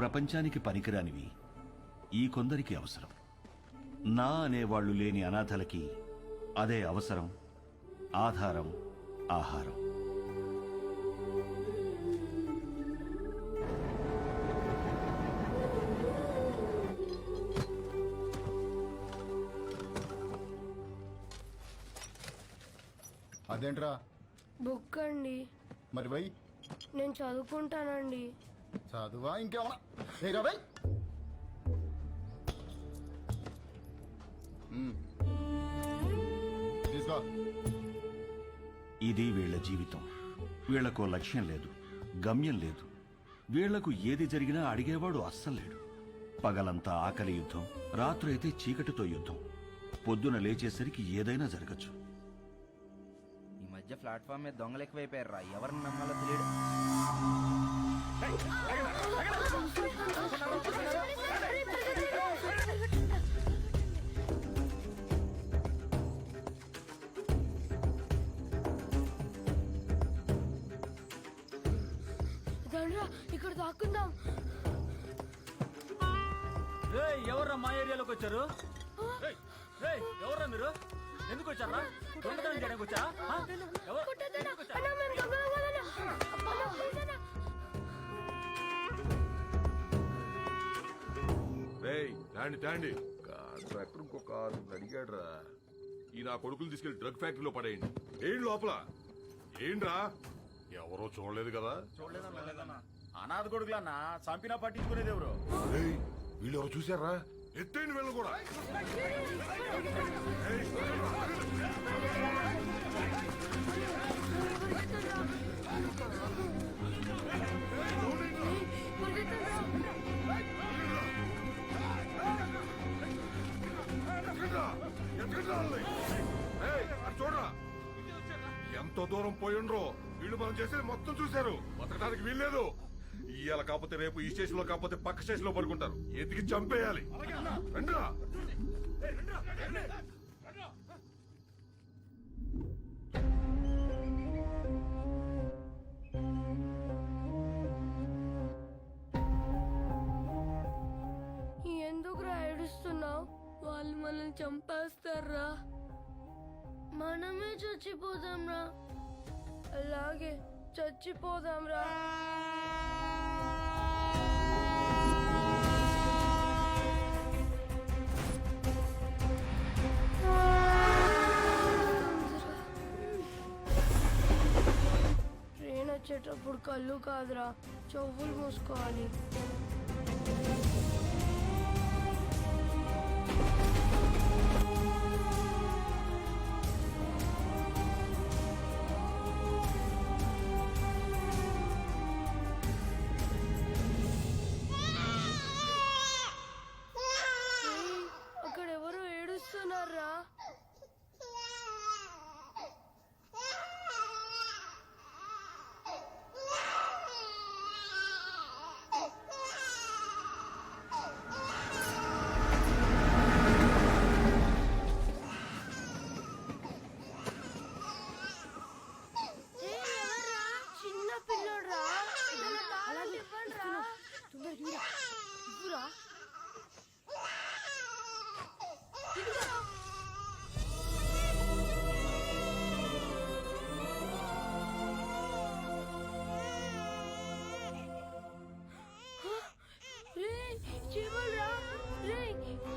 ప్రపంచానికి పనికిరానివి ఈ కొందరికి అవసరం. నా అనేవాళ్లు లేని అనాథలకి అదే అవసరం, ఆధారం, ఆహారం. అదేంట్రా? బుక్ అండి. మరి బై నేను చదువుకుంటానండి. చదువా ఇంకేమన్నా? బై తీసుకో. ఇది వీళ్ల జీవితం. వీళ్లకో లక్ష్యం లేదు, గమ్యం లేదు. వీళ్లకు ఏది జరిగినా అడిగేవాడు అస్సలు లేడు. పగలంతా ఆకలి యుద్ధం, రాత్రైతే చీకటితో యుద్ధం. పొద్దున లేచేసరికి ఏదైనా జరగచ్చు. ఈ మధ్య ప్లాట్ఫామ్ మీద దొంగలు ఎక్కువైపోయారా, ఎవరిని నమ్మాలో తెలియదు. ఇక్కడ దాక్కుందాం. ఎవర్రా మా ఏరియాలోకి వచ్చారు? ఎవర్రా మీరు? ఎందుకు వచ్చారా? దొంగతనం చేయడానికి వచ్చా? తాండి కాంట్రాక్టర్ ఇంకొక అడిగాడు రా. ఈ నా కొడుకులు తీసుకెళ్లి డ్రగ్ ఫ్యాక్టరీలో పడేయండి. ఏంటి లోపల? ఏంట్రా? ఎవరో చూడలేదు కదా? అనాథ కొడుకులన్నా చంపినా పట్టించుకునేది ఎవరు? వీళ్ళు ఎవరు చూసారా? ఎత్తైన వీళ్ళు కూడా. చూడరా ఎంతో దూరం పోయిండ్రో. వీళ్ళు మనం చేసేది మొత్తం చూశారు. బతకడానికి వీల్లేదు. ఇవాళ కాకపోతే రేపు ఈ స్టేషన్ లో కాకపోతే పక్క స్టేషన్ లో పడుకుంటారు. ఎతికి చంపేయాలి. రండిరా. ఎందుకురా ఏడుస్తున్నావు? వాళ్ళు మనల్ని చంపేస్తారా? మనమే చచ్చిపోదాంరా. అలాగే చచ్చిపోదాంరా. ట్రైన్ వచ్చేటప్పుడు కళ్ళు కాదురా, చెవులు మూసుకోవాలి.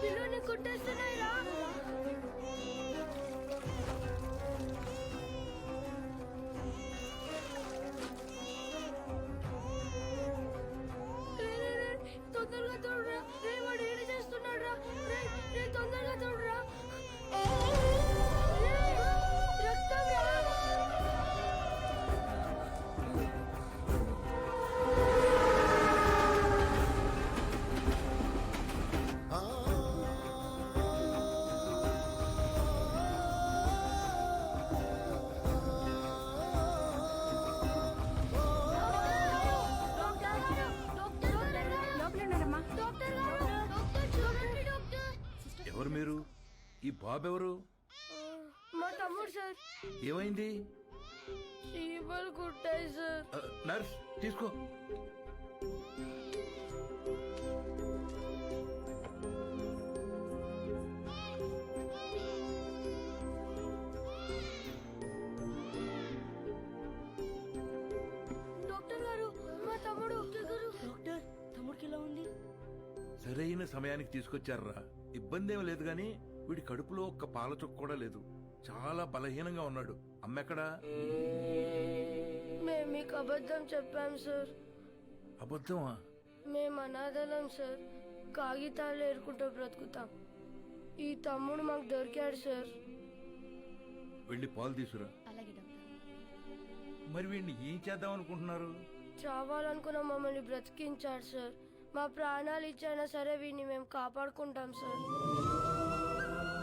పిల్లని కొట్టేస్తున్నాయిరా. తొందరగా తోడురా. రే వాడు ఏడు చేస్తున్నాడు రా. రే తొందరగా తోడురా. రక్తం రా. ఎవరు మీరు? ఈ బాబు ఎవరు? మా తమ్ముడు సార్. ఏమైంది? చీమలు కుట్టాయి సార్. నర్స్ తీసుకో. సరైన సమయానికి తీసుకొచ్చారా. ఇబ్బంది ఏం లేదు గాని వీడి కడుపులో ఒక్క పాల చుక్క కూడా లేదు. చాలా బలహీనంగా ఉన్నాడు. అమ్మెక్కడా? మేము మీకు అబద్ధం చెప్పాం సార్. అబద్ధమా? మేము అనాథలం సార్. కాగితాలు ఏరుకుంటూ బ్రతుకుతాం. ఈ తమ్ముడు మాకు దొరికాడు సార్. వెళ్ళి పాలు తీసురా. మరి వీడిని ఏం చేద్దాం అనుకుంటున్నారు? చావాలనుకున్న మమ్మల్ని బ్రతికించాడు సార్. మా ప్రాణాలు ఇచ్చైనా సరే వీడిని మేము కాపాడుకుంటాం సార్.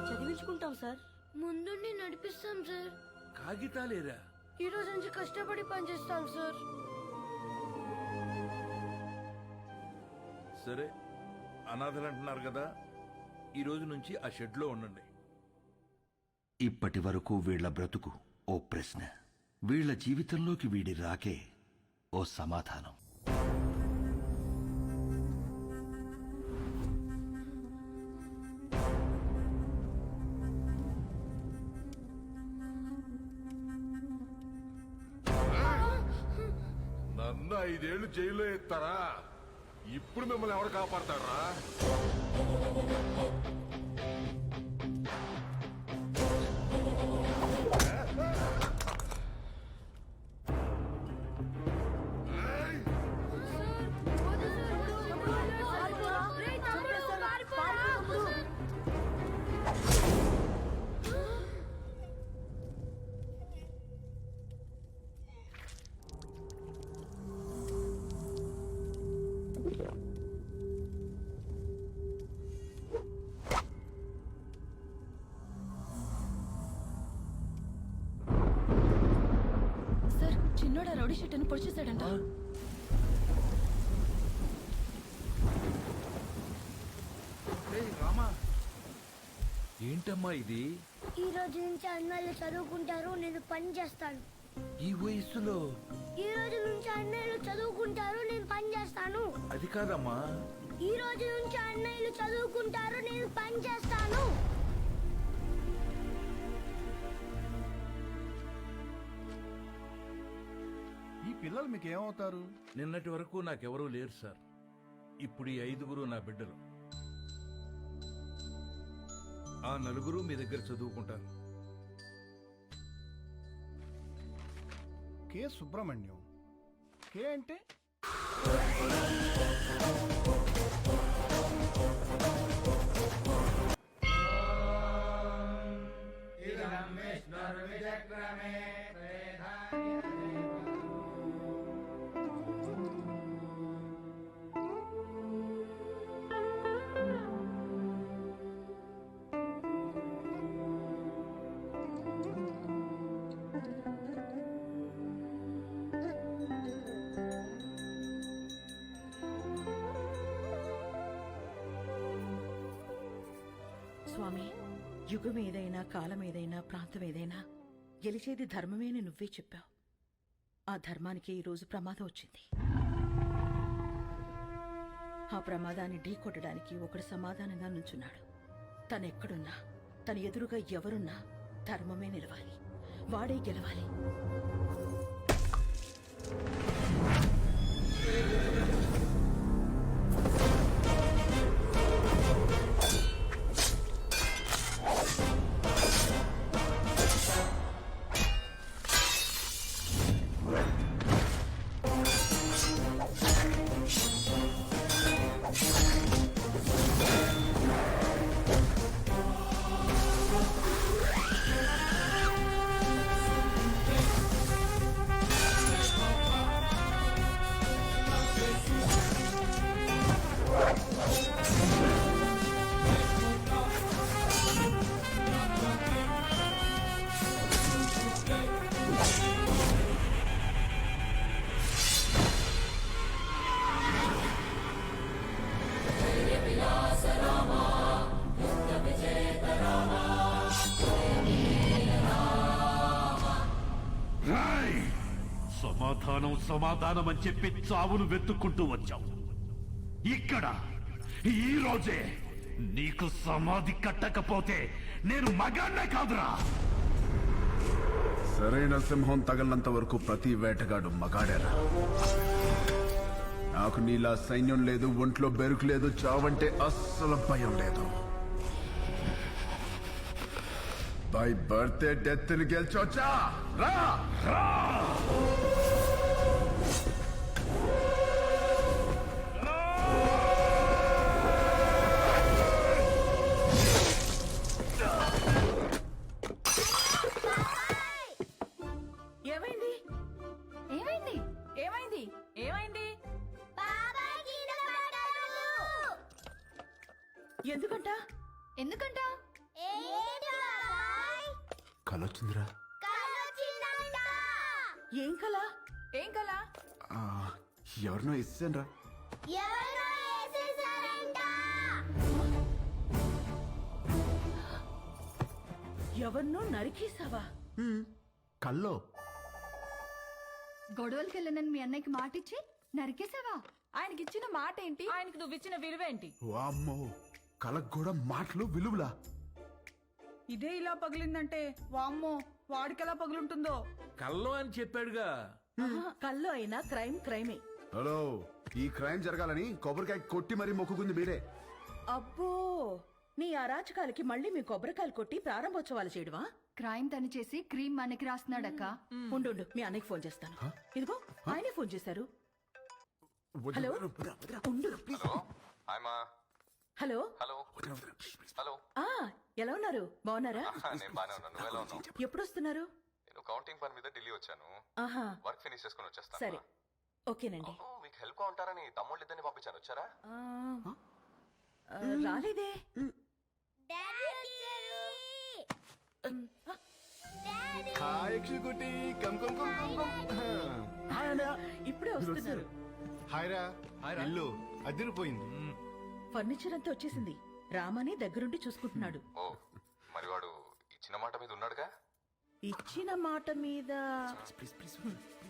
చదివించుకుంటాం సార్. ముందుండి నడిపిస్తాం సార్. కాగితాలేరా? ఈ రోజు నుంచి కష్టపడి పనిచేస్తాం సార్. సరే, అనాథలు అంటున్నారు కదా, ఈ రోజు నుంచి ఆ షెడ్ లో ఉండండి. ఇప్పటి వరకు వీళ్ల బ్రతుకు ఓ ప్రశ్న, వీళ్ల జీవితంలోకి వీడి రాకే ఓ సమాధానం. నన్ను 5 ఏళ్ళు జైల్లో ఎత్తారా? ఇప్పుడు మిమ్మల్ని ఎవరు కాపాడతారా? సార్, చిన్నోడా రౌడీ షీట్ అని పొడిచేశాడంట. రామా, ఏంటమ్మా ఇది? ఈ రోజు నుంచి అన్నయ్యలు చదువుకుంటారు, నేను పని చేస్తాను. ఈ వయస్సులో? ఈ రోజు నుంచి అన్నయ్యలు చదువుకుంటారు, నేను పని చేస్తాను. అది కాదమ్మా. ఈ రోజు నుంచి అన్నయ్యలు చదువుకుంటారు, నేను పని చేస్తాను. ఈ పిల్లలు మీకు ఏమవుతారు? నిన్నటి వరకు నాకెవరూ లేరు సార్. ఇప్పుడు ఈ 5గురు నా బిడ్డలు. ఆ 4 మీ దగ్గర చదువుకుంటారు. కే సుబ్రహ్మణ్యం. కే అంటే స్వామి, యుగం ఏదైనా, కాలం ఏదైనా, ప్రాంతం ఏదైనా గెలిచేది ధర్మమే అని నువ్వే చెప్పావు. ఆ ధర్మానికి ఈరోజు ప్రమాదం వచ్చింది. ఆ ప్రమాదాన్ని ఢీకొట్టడానికి ఒకడు సమాధానంగా నుంచున్నాడు. తనెక్కడున్నా, తన ఎదురుగా ఎవరున్నా ధర్మమే నిలవాలి, వాడే గెలవాలి. సమాధానం సమాధానం అని చెప్పి చావును వెతుక్కుంటూ వచ్చావు. ఇక్కడ ఈ రోజే నీకు సమాధి కట్టకపోతే నేను మగాన్నే కాదురా. సరైన సింహం తగలంత వరకు ప్రతి వేటగాడు మగాడేరా. నాకు నీలా సైన్యం లేదు, ఒంట్లో బెరుకు లేదు, చావంటే అస్సలు భయం లేదు. బై బర్త్డే డెత్ ని గెలిచొచ్చా? రా రా. ఏమైంది ఏమైంది ఏమైంది ఏమైంది? ఎందుకంట? ఎందుకంట కలొచ్చిందిరా. ఏం కల? ఏం కల? ఎవరినో ఇస్తాను రా. ఎవరినో నరికేసావా? కల్లో గొడవలకి వెళ్ళనని మీ అన్నయ్యకి మాటిచ్చి నరికేసావా? ఆయనకి ఇచ్చిన మాట ఏంటి? ఆయనకి నువ్వు ఇచ్చిన విలువేంటి? వామ్మో, కలకు కూడా మాటలు విలువలా? ఇదే ఇలా పగిలిందంటే వామ్మో వాడికెలా పగులుంటుందో. కల్లో అని చెప్పాడుగా. కల్లో అయినా క్రైమ్ క్రైమే. హలో, ఈ క్రైమ్ జరగాలని కొబ్బరికాయ కొట్టి మరీ మొక్కుకుంది మీరే. అబ్బో, నీ అరాచకాలకి మళ్ళీ మీ కొబ్బరికాయలు కొట్టి ప్రారంభోత్సవాలు చేయడమా? క్రైమ్ తను చేసి క్రీమ్ మనకి రాస్తున్నాడక్క. ఉండు మీ అన్నయ్యకి ఫోన్ చేస్తాను. ఇదిగో ఆయనే ఫోన్ చేశారు. హలో ఉండు. హలో హలో ఆ ఎలా ఉన్నారు? బాగున్నారా? నేను బానే ఉన్నాను. నువ్వు ఎలా ఉన్నావు? ఎప్పుడు వస్తున్నారు? నేను కౌంటింగ్ పని మీద ఢిల్లీ వచ్చాను. ఆహా వర్క్ ఫినిష్ చేసుకుని వచ్చేస్తాను. సరే ఓకేనండి. అవును, మీకు హెల్ప్ గా ఉంటారని తమ్ముళ్ళు ఇద్దరిని పంపించాను. వచ్చారా? రాలేదే. ఇప్పుడే వస్తున్నారు. హాయ్రా. ఇల్లు అదిరిపోయింది. ఫర్నిచర్ అంతా వచ్చేసింది. రామని దగ్గరుండి చూసుకుంటున్నాడు. ఓ, మరి వాడు ఇచ్చిన మాట మీద ఉన్నాడుగా? ఇచ్చిన మాట మీద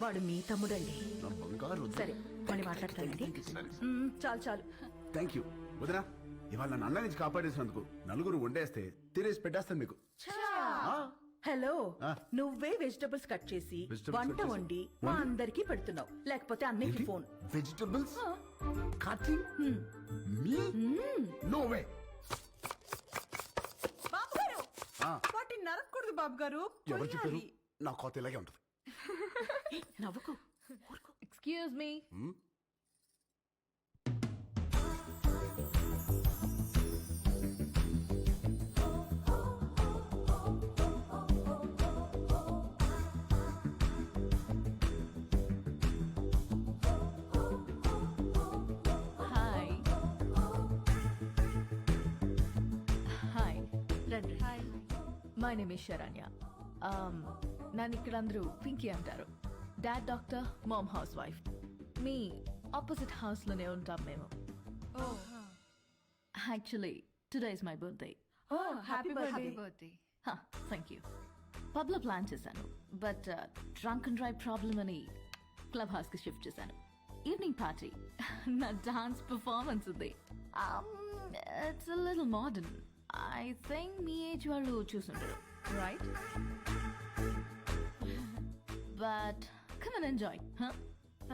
వాడు మీ తమ్ముడండి. సరే మళ్ళీ మాట్లాడతానండి. చాలు చాలు. థ్యాంక్ యూ వదినా. ఇవాళ నన్ను అన్న నుంచి కాపాడేసినందుకు నలుగురు వండేస్తే తినేసి పెట్టేస్తాను మీకు. హలో, నువ్వే వెజిటబుల్స్ కట్ చేసి వంట వండి మా అందరికి పెడుతున్నావు. లేకపోతే అన్నయ్యకి phone. Vegetables cutting me? No way. బాబు గారు వాటిని నరకూడదు బాబు గారు. ఎవరు చెప్పారు? నా కోత ఇలాగే ఉంటుంది. నవ్వుకు. Excuse me. హాయ్ హాయ్ రండి. Hi my name is Saranya. నన్ను ఇక్కడ అందరూ పింకీ అంటారు. Dad doctor, mom housewife. మీ ఆపోజిట్ హౌస్ లోనే ఉంటాం మేము. Actually today is my birthday. Happy birthday. Thank you. Pub లో ప్లాన్ చేశాను, but drunk and drive problem అని క్లబ్ హౌస్ కి షిఫ్ట్ చేశాను. ఈవినింగ్ పార్టీ, నా డాన్స్ పర్ఫార్మెన్స్ ఉంది. It's a little modern. I think మీ ఏజ్ వాళ్ళు చూసుంటారు, right? But come and enjoy.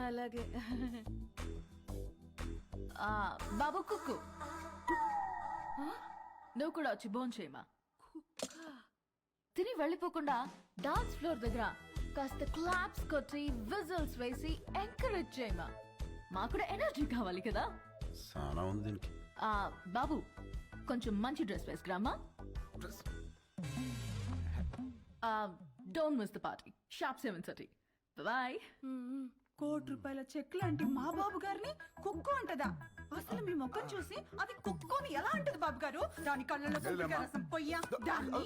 అలాగే. బాబు కుక్కు, నువ్వు కూడా వచ్చి బోన్ చేయమా. తిని వెళ్ళిపోకుండా డాన్స్ ఫ్లోర్ దగ్గర కాస్త క్లాప్స్ కొట్టి విజిల్స్ వేసి ఎంకరేజ్ చేయమా. మాకు కూడా ఎనర్జీ కావాలి కదా. చాలా ఉంది దీనికి. బాబు కొంచెం మంచి డ్రెస్ వేసుకురామా. Don't miss the party. Sharp 7:30. Bye. ₹1,00,00,000 cheque లాంటి మా బాబు గారిని కుక్కు అంటదా? అసలు మీ ముఖం చూసి అది కుక్కుని ఎలా అంటది బాబు గారు? దాని కళ్ళలో కొబ్బరికాయ రసం పొయ్యా దాన్ని.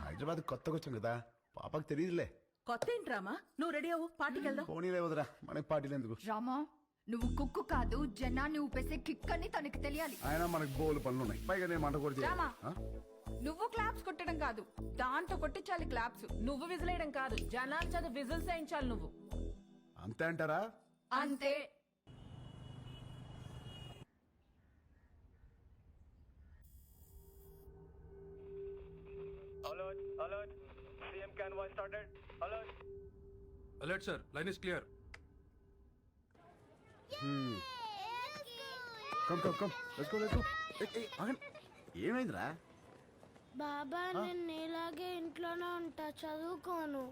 హైదరాబాద్ కొత్తగా వచ్చాం కదా, పాపకు తెలియదులే. కొత్త ఏంట్రామా? నువ్వు రెడీ అవ్వు, పార్టీకి వెళ్దాం. పోనీలే వదరా, మనకి పార్టీలు ఎందుకు? రామా, నువ్వు కుక్కు కాదు, జనాన్ని ఊపేసే కిక్ అని తనకి తెలియాలి. ఆయన మనకి బోలు పనులు ఉన్నాయి, పైగా నేను మంట కూడా రామా, నువ్వు క్లాప్స్ కొట్టడం కాదు, దాంతో కొట్టించాలి క్లాప్స్. నువ్వు విజిలేయడం కాదు, జనాలు చదువు విజిల్స్ వేయించాలి నువ్వు. అంతే అంటారా? అంతే. Alert sir, line is clear. Come come come let's go ఆగండి. ఏమైందిరా? బాబా నేను నీలాగే ఇంట్లోనే ఉంటా, చదువుకోను.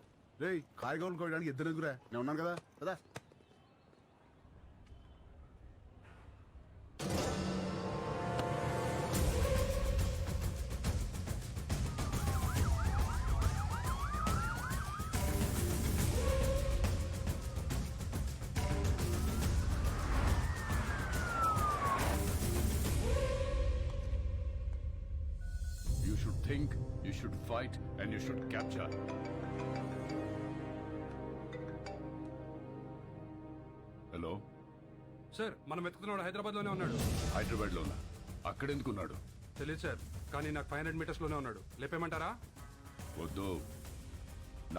రేయ్ కాయగూరలు కోయడానికి ఇద్దరు ఎదుగురా, నేను ఉన్నాను కదా కదా. You should think, you should fight, and you should capture. Hello sir మనం వెతుకుతున్నాడు హైదరాబాద్ లోనే ఉన్నాడు. హైదరాబాద్ లోనా? అక్కడెందుకున్నాడు? తెలియదు సార్, కానీ నాకు 500 మీటర్స్ లోనే ఉన్నాడు. లేపేమంటారా? వద్దు,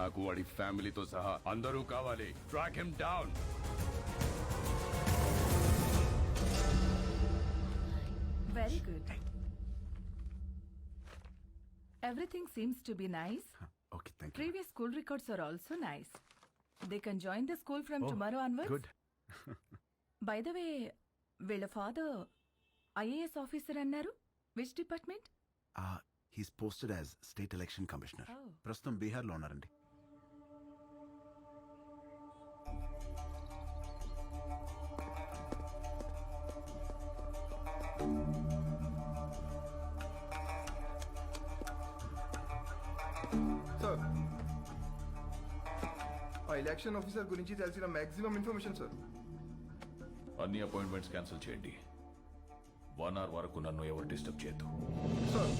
నాకు వాడి ఫ్యామిలీతో సహా అందరూ కావాలి. Track him down. Very good. Everything seems to be nice. Okay thank you. Previous school records are also nice. They can join the school from tomorrow onwards. Good. By the way, వీళ్ళ father IAS officer అన్నారు. Which department? He's posted as state election commissioner. Oh. ప్రస్తుతం బీహార్లో ఉన్నారండి. Sir ఆ election officer గురించి తెలిసిన maximum information sir. అన్ని appointments cancel చేయండి. 1 hour వరకు నన్ను ఎవరు డిస్టర్బ్ చేయొద్దు. సార్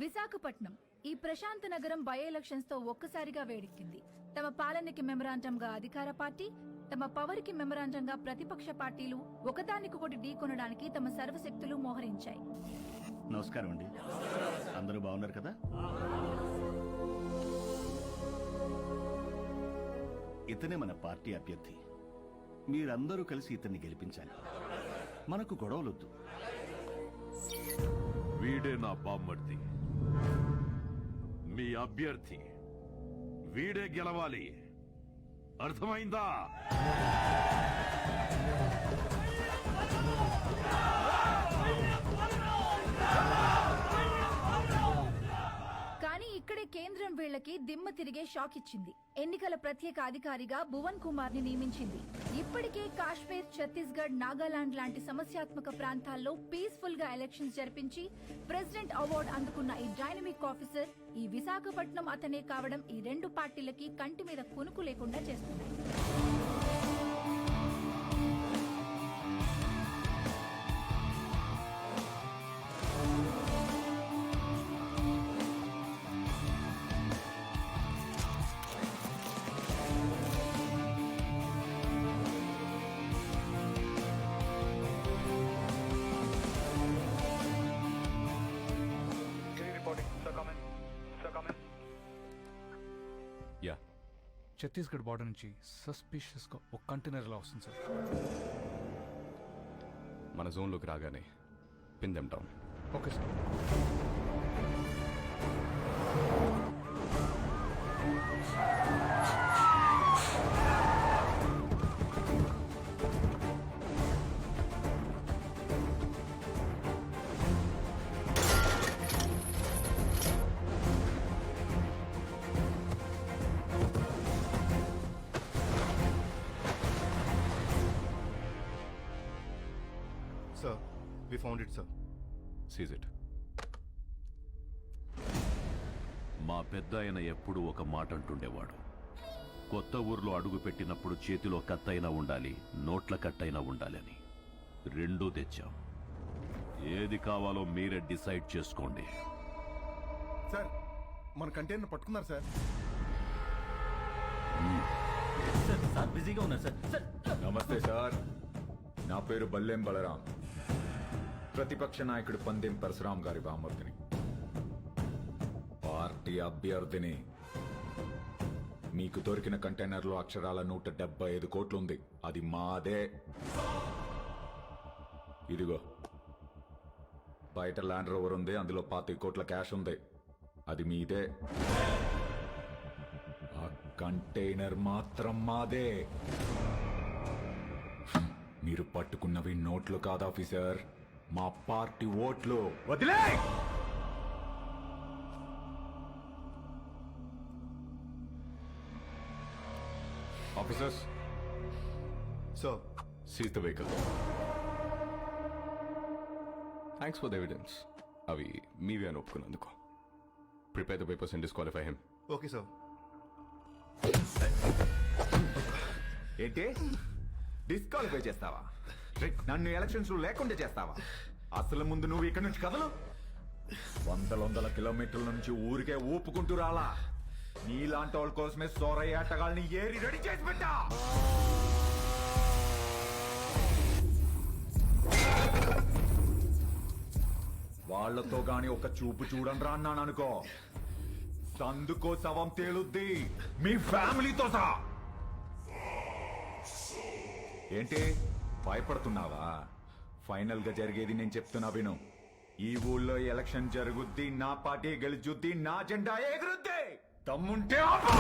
విశాఖపట్నం ఈ ప్రశాంత నగరం బై ఎలక్షన్స్ తో ఒక్కసారిగా వేడెక్కింది. తమ పాలనకి మెమరాండంగా అధికార పార్టీ, తమ పవర్ కి మెమరాండంగా ప్రతిపక్ష పార్టీలు ఒకదానికొకటి ఢీకొనడానికి తమ సర్వశక్తులు మోహరించాయి. నమస్కారం అండి, అందరూ బాగున్నారు కదా? ఇతనే మన పార్టీ అభ్యర్థి. మీరందరూ కలిసి ఇతన్ని గెలిపించాలి. మనకు గొడవలొద్దు. వీడే నా బామ్మర్ది, మీ అభ్యర్థి. వీడే గెలవాలి, అర్థమైందా? కానీ ఇక్కడే కేంద్రం వీళ్ళకి దిమ్మ తిరిగే షాక్ ఇచ్చింది. ఎన్నికల ప్రత్యేక అధికారిగా భువన్ కుమార్ ని నియమించింది. ఇప్పటికే కాశ్మీర్, ఛత్తీస్గఢ్, నాగాలాండ్ లాంటి సమస్యాత్మక ప్రాంతాల్లో పీస్ఫుల్ గా ఎలక్షన్స్ జరిపించి ప్రెసిడెంట్ అవార్డు అందుకున్న ఈ డైనమిక్ ఆఫీసర్ ఈ విశాఖపట్నం అతనే కావడం ఈ రెండు పార్టీలకి కంటి మీద కునుకు లేకుండా చేస్తుంది. యా, ఛత్తీస్గఢ్ బార్డర్ నుంచి సస్పిషియస్ గా ఒక కంటైనర్ లా వస్తుంది సార్. మన జోన్లోకి రాగానే pin them down. Okay sir. Sir, we found it, sir. Seize it. మా పెద్ద ఆయన ఎప్పుడు ఒక మాట అంటుండేవాడు, కొత్త ఊర్లో అడుగు పెట్టినప్పుడు చేతిలో కత్తైనా ఉండాలి, నోట్ల కట్టైనా ఉండాలి అని. రెండూ తెచ్చాం. ఏది కావాలో మీరే డిసైడ్ చేసుకోండి. సార్ మన కంటైనర్ పట్టుకున్నారు సార్. బిజీగా ఉన్నారు సార్. నమస్తే సార్, నా పేరు బల్లెం బలరాం, ప్రతిపక్ష నాయకుడు పందెం పరశురాం గారి బామర్దిని, పార్టీ అభ్యర్థిని. మీకు దొరికిన కంటైనర్లో అక్షరాల 175 కోట్లుంది, అది మాదే. ఇదిగో బయట ల్యాండ్ రోవర్ ఉంది, అందులో 25 కోట్ల క్యాష్ ఉంది. అది మీదే. ఆ కంటైనర్ మాత్రం మాదే. మీరు పట్టుకున్నవి నోట్లు కాదు ఆఫీసర్, మా పార్టీ ఓట్లు. వదిలే. Officers, so seize the vehicle. Thanks for the evidence. అవి మీవే అని ఒప్పుకున్నందుకు. Prepare the papers and disqualify him. Okay sir. ఏంటి డిస్క్వాలిఫై చేస్తావా? నన్ను ఎలక్షన్స్ లేకుండా చేస్తావా? అసలు ముందు నువ్వు ఇక్కడి నుంచి కదలు. వందల కిలోమీటర్ల నుంచి ఊరికే ఊపుకుంటూ రాలా. నీలాంటి వాళ్ళ కోసమే సోరయ్య ఆటగాళ్ళని ఏరి రెడీ చేసి పెట్టా. వాళ్లతో గాని ఒక చూపు చూడండి రా అన్నాను అనుకో, సందుకో శవం తేలుద్ది, మీ ఫ్యామిలీతో సహా. ఏంటి భయపడుతున్నావా? ఫైనల్ గా జరిగేది నేను చెప్తున్నా విను. ఈ ఊళ్ళో ఎలక్షన్ జరుగుద్ది, నా పార్టీ గెలుచుద్ది, నా జెండా ఎగురుద్ది. దమ్ముంటే ఆపు.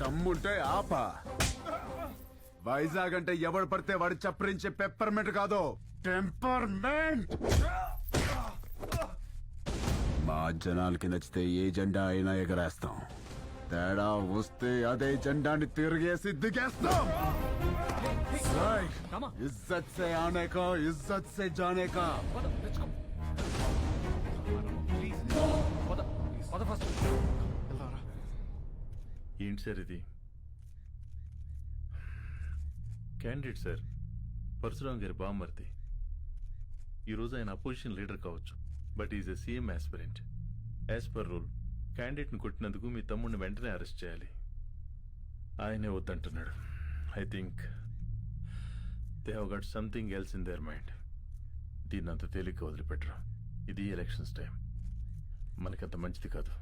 దమ్ముంటే ఆపా. వైజాగ్ అంటే ఎవడు పడితే వాడు చప్పరించే పెప్పర్మెంట్ కాదు, టెంపర్మెంట్. మా జనాలకి నచ్చితే ఏ జెండా అయినా ఎగరేస్తాం. తేడా వస్తే అదే జెండాని తిరిగేసి దిగేస్తాం. ఇజ్జత్ సే ఆనే కా, ఇజ్జత్ సే జానే కా. ఏంటి సార్ ఇది? క్యాండిడేట్ సార్, పరశురామ్ గారి బామ్మర్ది. ఈరోజు ఆయన అపోజిషన్ లీడర్ కావచ్చు, but is a CM aspirant. As per rule క్యాండిడేట్ని కొట్టినందుకు మీ తమ్ముడిని వెంటనే అరెస్ట్ చేయాలి. ఆయనే వద్దంటున్నాడు. I think they have got something else in their mind. దీన్ని అంత తేలిక వదిలిపెట్టరు. ఇది ఎలక్షన్స్ టైం. మనకంత మంచిది కాదు.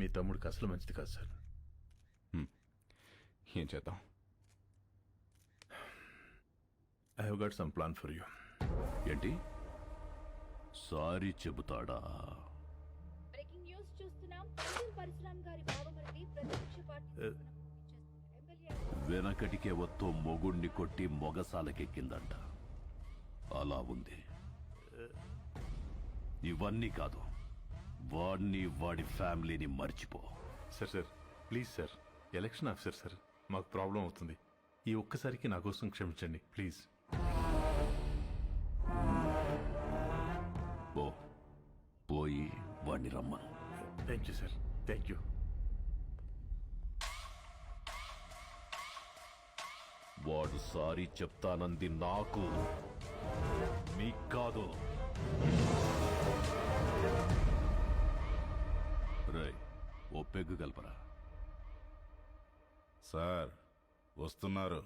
మీ తమ్ముడికి అసలు మంచిది కాదు సార్. ఏం చేద్దాం? I have got some plan for you. ఏంటి? సారీ చెబుతాడా? బ్రేకింగ్ న్యూస్ చూస్తున్నాం. పరశురామ్ గారి బావమరిది ప్రతిపక్ష పార్టీ వెనకటికే వత్తో మొగుణ్ణి కొట్టి మొగసాలకెక్కిందంట. అలా ఉంది. ఇవన్నీ కాదు, వాడిని వాడి ఫ్యామిలీని మర్చిపో. Sir sir please sir, election officer sir, మాకు ప్రాబ్లం అవుతుంది. ఈ ఒక్కసారికి నా కోసం క్షమించండి ప్లీజ్. పోయి వాడిని రమ్మను. Thank you sir, thank you. వాడు సారీ చెప్తానంది నాకు, మీకు కాదు. రేయ్, ఓ పెగ్గు కలపరా. సార్ వస్తున్నారు.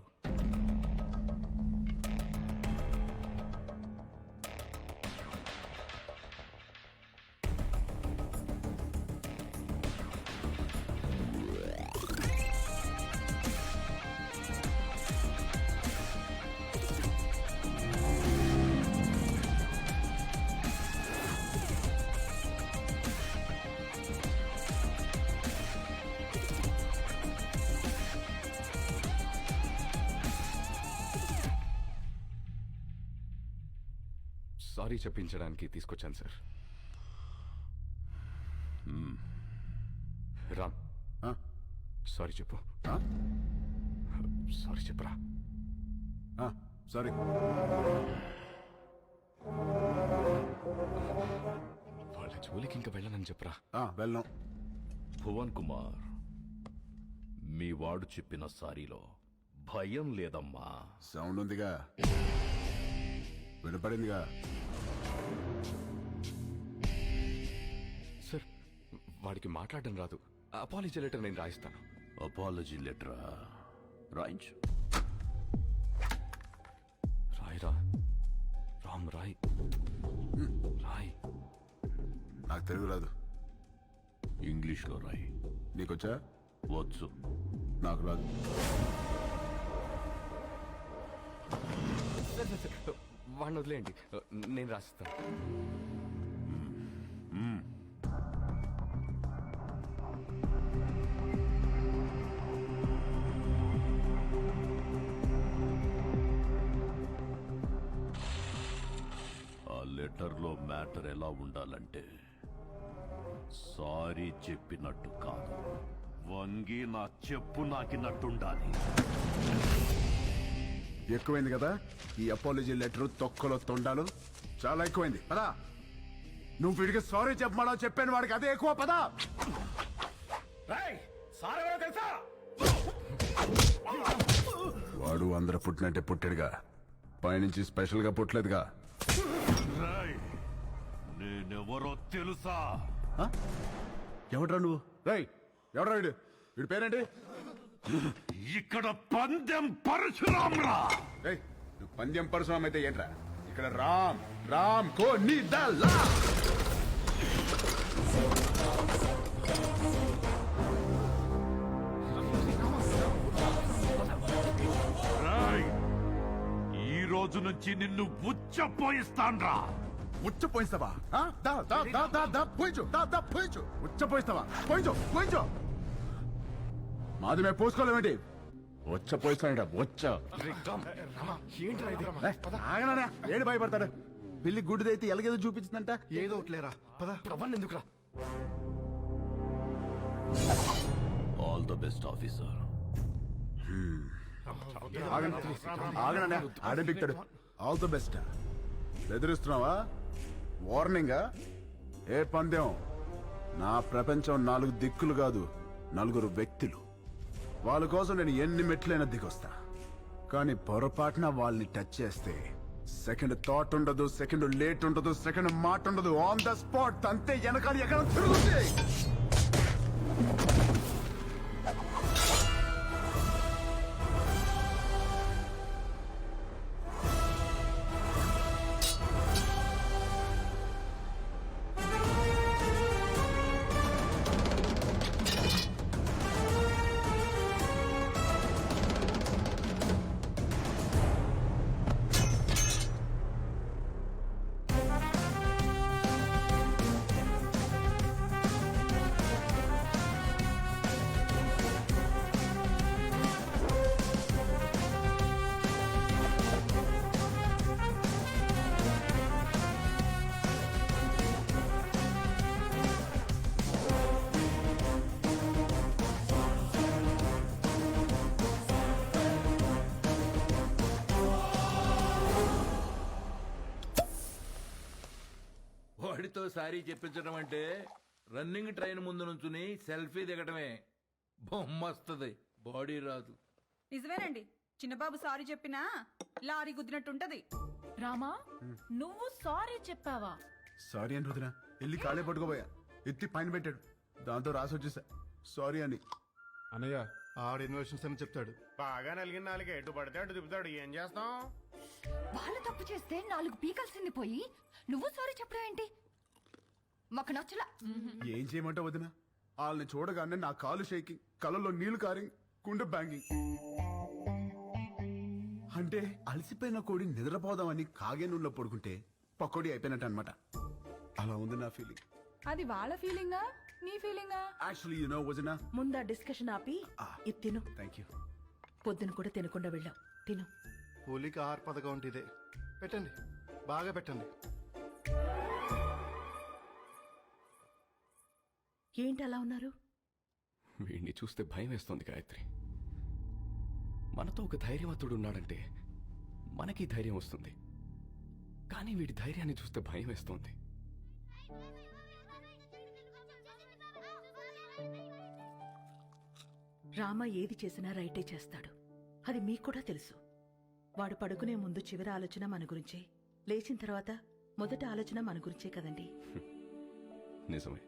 సారీ చెప్పించడానికి తీసుకొచ్చాను సార్. రామ్, సారీ చెప్పు. సారీ చెప్పరా. సారీ. వాళ్ళ జోలికి ఇంకా వెళ్ళనని చెప్పరా. వెళ్ళను. భువన్ కుమార్, మీ వాడు చెప్పిన సారీలో భయం లేదమ్మా. సౌండ్ ఉందిగా, వినపడిందిగా. సార్, వాడికి మాట్లాడడం రాదు. అపాలజీ లెటర్ నేను రాయిస్తాను. అపాలజీ లెటరా? రాయించు. రాయిరా రామ్, రాయ్ రాయ్. నాకు తెలుగు రాదు. ఇంగ్లీష్లో రాయి. నీకొచ్చా? వచ్చు. నాకు రాదు. వాడిని వదిలేయండి, నేను రాసిస్తాను. ఆ లెటర్లో మ్యాటర్ ఎలా ఉండాలంటే, సారీ చెప్పినట్టు కాదు, వంగి నా చెప్పు నాకినట్టుండాలి. ఎక్కువైంది కదా ఈ అపాలజీ లెటర్, తొక్కలో తొండాలు. చాలా ఎక్కువైంది. పదా, నువ్వు వీడికి సారీ చెప్పమా చెప్పాను, వాడికి అదే ఎక్కువ. పదా. వాడు అందరూ పుట్టినట్టే పుట్టాడుగా, పైనుంచి స్పెషల్ గా పుట్టలేదుగా. నేనెవరో తెలుసా? ఎవడ్రా నువ్వు? రై, ఎవడ్రా వీడు? వీడి పేరేంటి? ఇక్కడ పందెం పరశురామ్రా. నువ్వు పందెం పరశురామ్ అయితే ఏంట్రా? ఇక్కడ రామ్ రామ్ కో నీ దల్లా. ఈ రోజు నుంచి నిన్ను ఉచ్చపోయిస్తాన్రా. ఉచ్చపోయిస్తావా? పోయించు. ఉచ్చపోయిస్తావా? పోయించు. మాది మేము పోసుకోలేమేంటి? ఉచ్చపోయిస్తాడ. ఆగనా? ఏడు భయపడతాడు. పిల్లి గుడ్డిదైతే ఎలాగేదో చూపించిందంట. ఏదో ఒకట్లేరా, పద. ఎందుకురా? All the best officer. ఆగనా? ఆడే పిక్తాడు. All the best. బెదిరిస్తున్నావా? వార్నింగా? ఏ పందెం? నా ప్రపంచం 4 దిక్కులు కాదు, 4 వ్యక్తులు. వాళ్ళ కోసం నేను ఎన్ని మెట్లైనా దిగొస్తా. కానీ పొరపాటున వాళ్ళని టచ్ చేస్తే సెకండ్ థాట్ ఉండదు, సెకండ్ లేట్ ఉండదు, సెకండ్ మాట ఉండదు. ఆన్ ద స్పాట్ అంతే, వెనకాల ఎక్కడ తిరుగుతుంది. వాడితో సారీ చెప్పించడం అంటే రన్నింగ్ ట్రైన్ ముందు నుంచుని సెల్ఫీ దిగటమే. బొమ్మ వస్తుంది, బాడీ రాదు. నిజమేనండి, చిన్నబాబు సారీ చెప్పినా లారీ గుద్దినట్టుంటది. రామా, నువ్వు సారీ చెప్పావా? సారీ అని రుదిన వెళ్ళి కాళ్ళే పట్టుకోబోయా, ఎత్తి పైన పెట్టాడు. దాంతో రాసి వచ్చేసా సారీ అని. అన్నయ్య ఆడ ఇన్వెషన్స్ అని చెప్తాడు. బాగా నలిగిన నాలుగు ఎటు పడితే అటు తిప్పుతాడు. ఏం చేస్తాం? వాళ్ళు తప్పు చేస్తే 4 పీకల్సింది పోయి నువ్వు సారీ చెప్పడం ఏంటి? మాకు నచ్చలా. ఏం చేయమంటావు వదిన? వాళ్ళని చూడగానే నా కాలు షేకింగ్, కళ్ళలో నీళ్లు కారింగ్, గుండె బ్యాంగింగ్. అంటే అలసిపోయిన కోడి నిద్రపోదామని కాగే నూనెలో పడుకుంటే పకోడీ అయిపోయినట్టు అనమాట. అలా ఉంది నా ఫీలింగ్. అది వాళ్ళ ఫీలింగా నీ ఫీలింగా? యాక్చువల్లీ యు నో వదిన, ముందా డిస్కషన్ ఆపి ఇది తిను. Thank you. పొద్దున కూడా తినకుండా వెళ్ళావు, తిను. కూలికి ఆహార పథకం అంటే ఇదే. పెట్టండి, బాగా పెట్టండి. ఏంటి అలా ఉన్నారు? వీడిని చూస్తే భయం వేస్తోంది గాయత్రి. మనతో ఒక ధైర్యవంతుడు ఉన్నాడంటే మనకి ధైర్యం వస్తుంది, కానీ వీడి ధైర్యాన్ని చూస్తే భయం వేస్తోంది. రామ ఏది చేసినా రైటే చేస్తాడు, అది మీకు కూడా తెలుసు. వాడు పడుకునే ముందు చివరి ఆలోచన మన గురించే, లేచిన తర్వాత మొదటి ఆలోచన మన గురించే కదండి. నిజమే.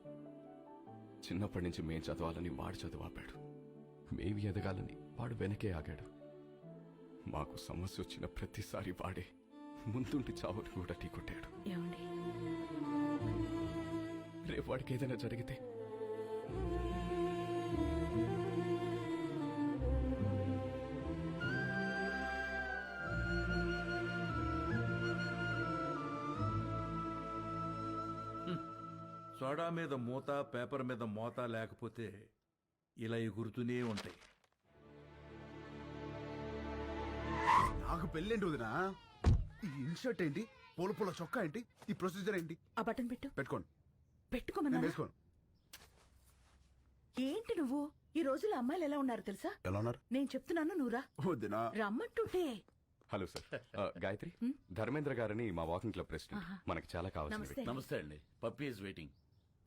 చిన్నప్పటి నుంచి మేం చదవాలని వాడు చదువు ఆపాడు, మేవి ఎదగాలని వాడు వెనకే ఆగాడు. మాకు సమస్య వచ్చిన ప్రతిసారి వాడే ముందుండి చావుని కూడా ఢీకొట్టాడు. ఏమండి, రేపు వాడికి ఏదైనా జరిగితే సోడా మీద మూత, పేపర్ మీద మోత లేకపోతే ఇలా ఎగురుతూనే ఉంటాయి. నాకు పెళ్ళేంటి వదిన? ఈ ఇన్షర్ట్ ఏంటి? పూల పూల చొక్కా ఏంటి? ఈ ప్రొసీజర్ ఏంటి? ఆ బటన్ పెట్టు. పెట్టుకోండి. పెట్టుకోమన్నా. నేను వేసుకోను. ఏంటి నువ్వు? ఈ రోజుల్లో అమ్మాయిలు ఎలా ఉన్నారు తెలుసా? ఎలా ఉన్నారు? నేను చెప్తున్నాను, నువ్వురా. వదినా రమ్మంటుంటే. హలో సార్, గాయత్రి, ధర్మేంద్ర గారని మా వాకింగ్ క్లబ్ ప్రెసిడెంట్. మనకి చాలా కావాల్సింది. నమస్తే అండి. Puppy is waiting.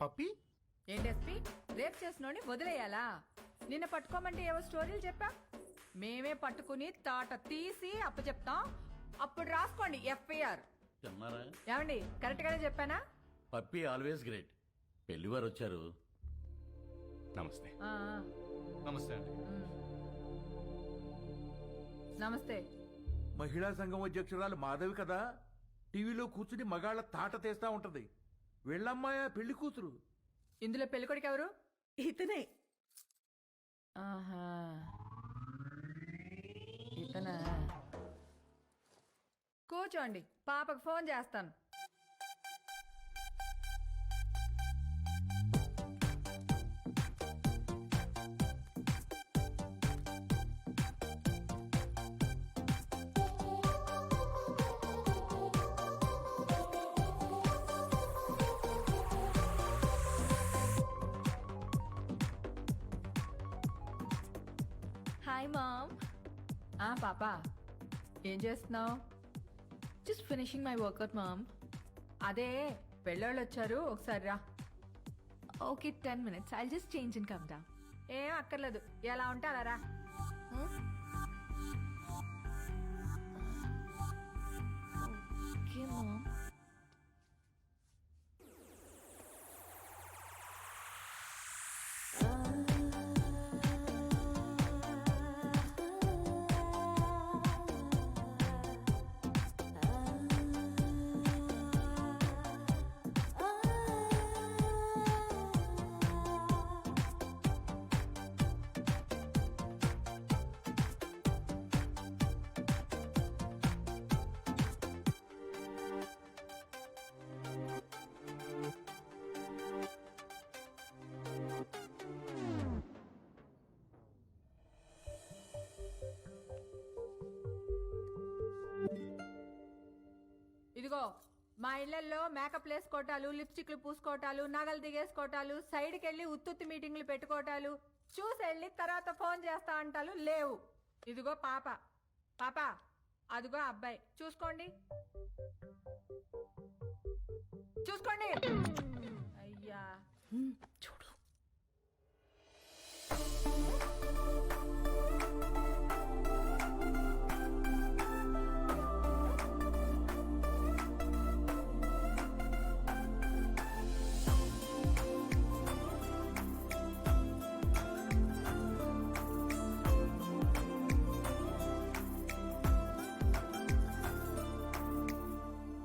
పప్పి ఏంటి ఎస్పీ, రేప్ చేసినోని వదిలేయాలా? నిన్న పట్టుకోమంటే ఏవో స్టోరీలు చెప్పా, మేమే పట్టుకుని తాట తీసి అప్పచెప్తాం. అప్పుడు రాసుకోండి ఎఫ్ఐఆర్. ఏమండి, కరెక్ట్ గానే చెప్పానా? Puppy always great. పెళ్లివారు వచ్చారు. నమస్తే. నమస్తే అండి. నమస్తే. మహిళా సంఘం అధ్యక్షురాలు మాధవి కదా, టీవీలో కూర్చుని మగాళ్ళ తాట తీస్తా ఉంటది. వెళ్ళమ్మాయా పెళ్లి కూతురు. ఇందులో పెళ్ళికొడుకు ఎవరు? ఇతనే. ఆహా, ఇతనా? కూర్చోండి, పాపకు ఫోన్ చేస్తాను. Hi mom. పాప, ఏం చేస్తున్నావు? Just finishing my workout mom. అదే పెళ్ళోళ్ళు వచ్చారు, ఒకసారి రా. Okay, 10 minutes. I'll just change and come down. ఏం అక్కర్లేదు, ఎలా ఉంటే అలా రా. ఇళ్లలో మేకప్ వేసుకోవటాలు లిప్స్టిక్లు పూసుకోవటాలు నగలు దిగేసుకోవటాలు సైడ్కి వెళ్ళి ఉత్తుత్తి మీటింగ్లు పెట్టుకోవటాలు చూసి వెళ్ళి తర్వాత ఫోన్ చేస్తా అంటాలు లేవు. ఇదిగో పాప పాప అదిగో అబ్బాయి చూసుకోండి చూసుకోండి. అయ్యా చూడు.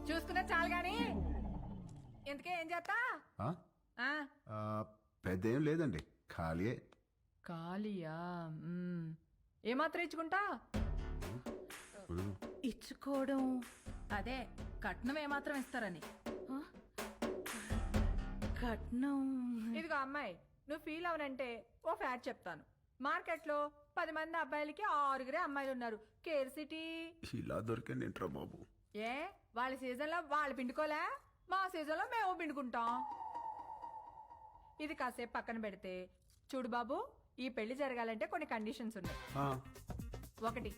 చూసుకున్నా చాలు గాని ఇంతకే ఏం చేస్తా? ఆ? ఆ, పెద్ద ఏం లేదండి, ఖాళీయే. ఖాళీయా? ఏమాత్రం ఇచ్చుకుంటా? ఇచ్చుకోవడం అదే కట్నం ఏమాత్రం ఇస్తారని. కట్నం. ఇదిగో అమ్మాయి, నువ్వు ఫీల్ అవనంటే ఓ ఫ్యాక్ట్ చెప్తాను. మార్కెట్లో 10 మంది అబ్బాయిలకి 6 అమ్మాయిలు ఉన్నారు. Care city. ఇలా దొరికింది ఏంట్రా బాబు? ఏ వాళ్ళ సీజన్లో వాళ్ళు పిండుకోలే, మా సీజన్లో మేము పిండుకుంటాం. ఇది కాసేపు పక్కన పెడితే చూడు బాబు, ఈ పెళ్లి జరగాలంటే కొన్ని కండిషన్స్ ఉన్నాయి. 1,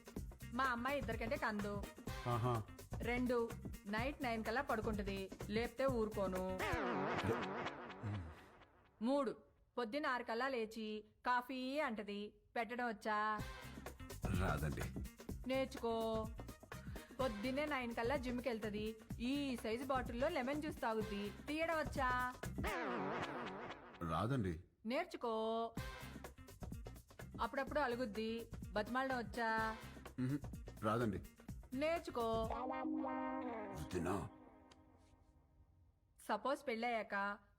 మా అమ్మాయి 2 కంటే కందు. 2, నైట్ 9 కల్లా పడుకుంటుంది, లేపితే ఊరుకోను. 3, పొద్దున్న 6 కల్లా లేచి కాఫీ అంటది. పెట్టడం వచ్చా? రాదండి. నేర్చుకో. పొద్దున్నే 9 కల్లా జిమ్కి వెళ్తుంది. ఈ సైజు బాటిల్లో లెమన్ జ్యూస్ తాగుద్ది. తీయడం వచ్చా? రాదండి. నేర్చుకో. అప్పుడప్పుడు అలుగుద్ది. బతిమాలడం వచ్చా? రాదండి. నేర్చుకో. సపోజ్ పెళ్ళయ్యాక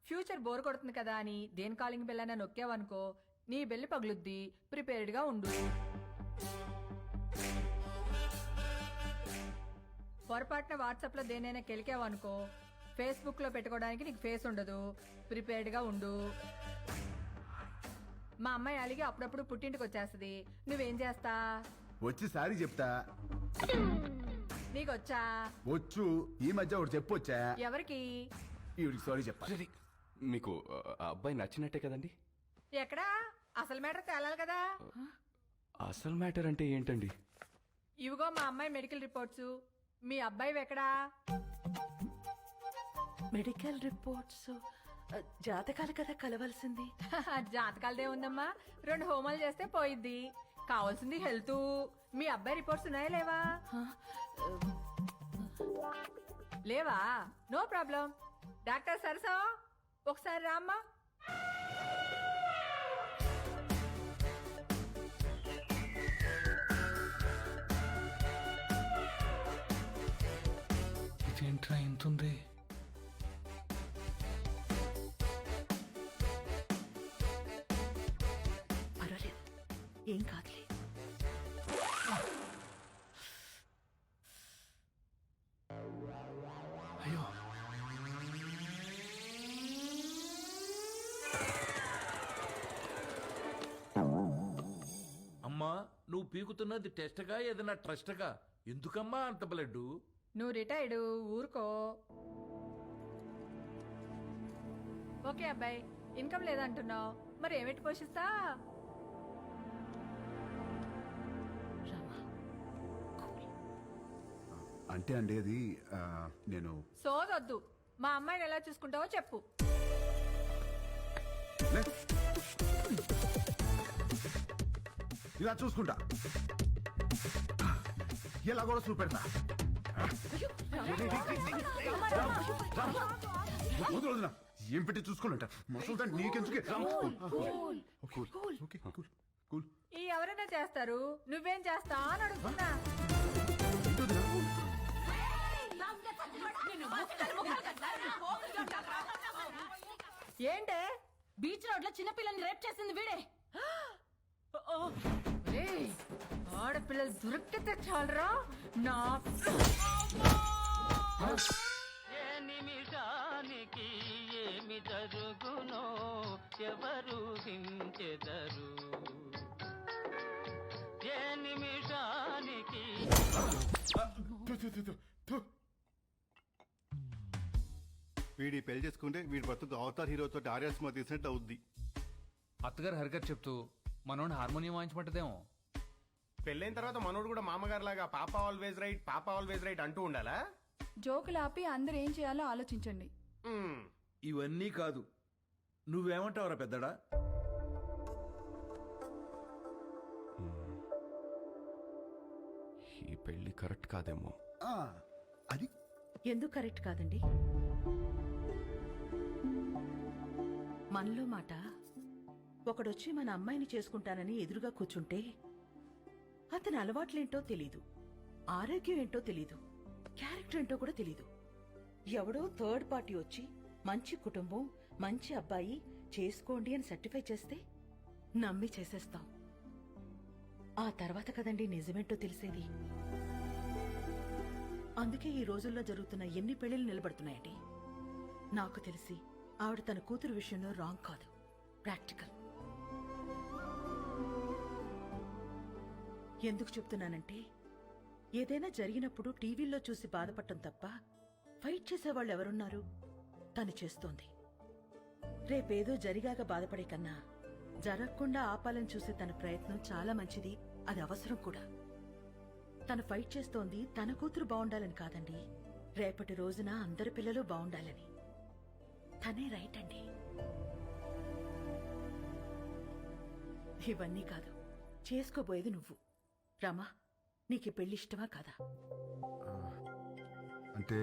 ఫ్యూచర్ బోర్ కొడుతుంది కదా అని దేని కాలింగ్ బెల్ అయినా నొక్కావనుకో, నీ బెల్లి పగులుద్ది. ప్రిపేర్డ్ గా ఉండు. పొరపాటున వాట్సాప్ లో దేనైనా కెలికావనుకో, ఫేస్బుక్ లో పెట్టుకోవడానికి నీకు ఫేస్ ఉండదు. ప్రిపేర్డ్ గా ఉండు. మా అమ్మాయి అలిగి అప్పుడప్పుడు పుట్టింటికి వచ్చేస్తుంది. నువ్వేం చేస్తా? వచ్చి సారీ చెప్తా. నీకొచ్చా? వచ్చు. ఈ మధ్య ఒకటి చెప్పొచ్చా? ఎవరికి? ఈవిడికి సారీ చెప్పాలి. మీకు ఆ అబ్బాయి నచ్చినట్టే కదండి? ఎక్కడా? అసలు మ్యాటర్ తేలాలి కదా. అసలు మ్యాటర్ అంటే ఏంటండి? ఇవిగో మా అమ్మాయి మెడికల్ రిపోర్ట్స్. మీ అబ్బాయి ఎక్కడా? మెడికల్ రిపోర్ట్స్, జాతకాలు కదా కలవాల్సింది. జాతకాలదే ఉందమ్మా, 2 హోమాలు చేస్తే పోయిద్ది. కావాల్సింది హెల్త్. మీ అబ్బాయి రిపోర్ట్స్ ఉన్నాయా లేవా? లేవా? No problem. డాక్టర్ సరసా ఒకసారి రామ్మా. ఇదేంట్రా ఇంతుంది? పర్వాలేదు, ఏం కాదులే. అయ్యో, అమ్మా, నువ్వు పీకుతున్నది టెస్ట్గా ఏదైనా ట్రస్ట్గా? ఎందుకమ్మా అంత బ్లడ్? నువ్వు రిటైర్డ్, ఊరుకో. ఓకే అబ్బాయి, ఇన్కమ్ లేదంటున్నావు, మరి ఏమిటి పోషిస్తా? అంటే అండి అది నేను సోదొద్దు. మా అమ్మాయిని ఎలా చూసుకుంటావో చెప్పు. ఇలా చూసుకుంటా, ఇలా కూడా చూపెడతా. వదినా, ఏం పెట్టి చూసుకోవాలంట? మసలు నీకెందుకే? ఈ ఎవరైనా చేస్తారు, నువ్వేం చేస్తా అని అడుగుతున్నా. ఏంటే? బీచ్ రోడ్ లో చిన్నపిల్లని రేప్ చేసింది వీడే. ఆడపిల్లలు దొరికితే చాలరా నా. ఏ నిమిషానికి ఏమి జరుగునో ఎవరు హించెదరు. ఏ నిమిషానికి వీడి పెళ్లి చేసుకుంటే వీడి బతుకు అవతార్ హీరోతో ఆర్యా సినిమా తీసినట్టు అవుద్ది. అత్తగారు హరిగారు చెప్తూ మనోడిని హార్మోనియం వాయించమంటదేమో. పెళ్ళైన తర్వాత మనోడు కూడా మామగారు లాగా పాప ఆల్వేజ్ రైట్ అంటూ ఉండాలా? జోకులు ఆపి అందరు ఏం చేయాలో ఆలోచించండి. ఇవన్నీ కాదు, నువ్వేమంటావురా పెద్దడా? ఈ పెళ్లి కరెక్ట్ కాదేమో. అది ఎందుకు కరెక్ట్ కాదండి? మనలో మాట ఒకడొచ్చి మన అమ్మాయిని చేసుకుంటానని ఎదురుగా కూర్చుంటే అతని అలవాట్లేంటో తెలీదు, ఆరోగ్యం ఏంటో తెలీదు, క్యారెక్టర్ ఏంటో కూడా తెలీదు. ఎవడో థర్డ్ పార్టీ వచ్చి మంచి కుటుంబం, మంచి అబ్బాయి చేసుకోండి అని సర్టిఫై చేస్తే నమ్మి చేసేస్తాం. ఆ తర్వాత కదండి నిజమేంటో తెలిసేది. అందుకే ఈ రోజుల్లో జరుగుతున్న ఎన్ని పెళ్లిళ్ళు నిలబడుతున్నాయండి. నాకు తెలిసి ఆవిడ తన కూతురు విషయంలో రాంగ్ కాదు, ప్రాక్టికల్. ఎందుకు చెప్తున్నానంటే ఏదైనా జరిగినప్పుడు టీవీల్లో చూసి బాధపడటం తప్ప ఫైట్ చేసేవాళ్ళు ఎవరున్నారు? తను చేస్తోంది. రేపేదో జరిగాక బాధపడే కన్నా జరగకుండా ఆపాలని చూసే తన ప్రయత్నం చాలా మంచిది, అది అవసరం కూడా. తను ఫైట్ చేస్తోంది తన కూతురు బాగుండాలని కాదండి, రేపటి రోజున అందరి పిల్లలు బాగుండాలని. తనే రైట్ అండి. ఇవన్నీ కాదు, చేసుకోబోయేది నువ్వు. రామా, నీకు ఈ పెళ్లి ఇష్టమా కాదా? అంటే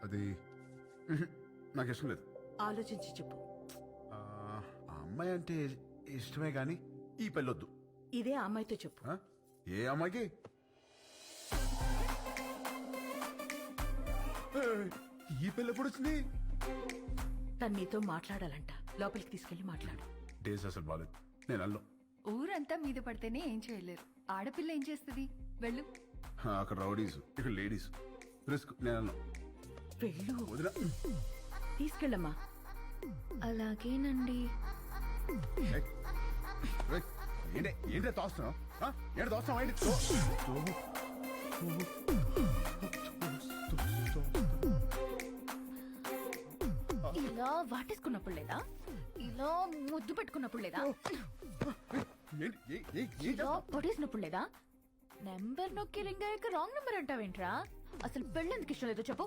అది నాకు ఇష్టం లేదు. ఆలోచించి చెప్పు. ఆ అమ్మాయి అంటే ఇష్టమే గాని ఈ పెళ్ళొద్దు. ఇదే ఆ అమ్మాయితో చెప్పు. ఏ అమ్మాయికి? ఈ పెళ్ళి ఎప్పుడు వచ్చింది? తను నీతో మాట్లాడాలంట, లోపలికి తీసుకెళ్లి మాట్లాడు. డేస్ అసలు బాలేదు, నేను అల్లం. ఊరంతా మీద పడితేనే ఏం చేయలేరు, ఆడపిల్ల ఏం చేస్తుంది? వెళ్ళు. అక్కడ రౌడీస్, ఇక్కడ లేడీస్, రిస్క్. నేను అల్లం. వెళ్ళు. వదిలా. తీసుకెళ్ళమ్మా. అలాగేనండి. ఏంటే తోస్తున్నావు? ఏంటి తోస్తున్నావు? ఇలా వాటేసుకున్నప్పుడు లేదా? ఇలా ముద్దు పెట్టుకున్నప్పుడు లేదా? ఇలా పొడేసినప్పుడు లేదా? నెంబర్ నొక్కి రింగ్ అయ్యాక రాంగ్ నెంబర్ అంటావేంట్రా? అసలు పెళ్ళెందుకు ఇష్టం లేదో చెప్పు.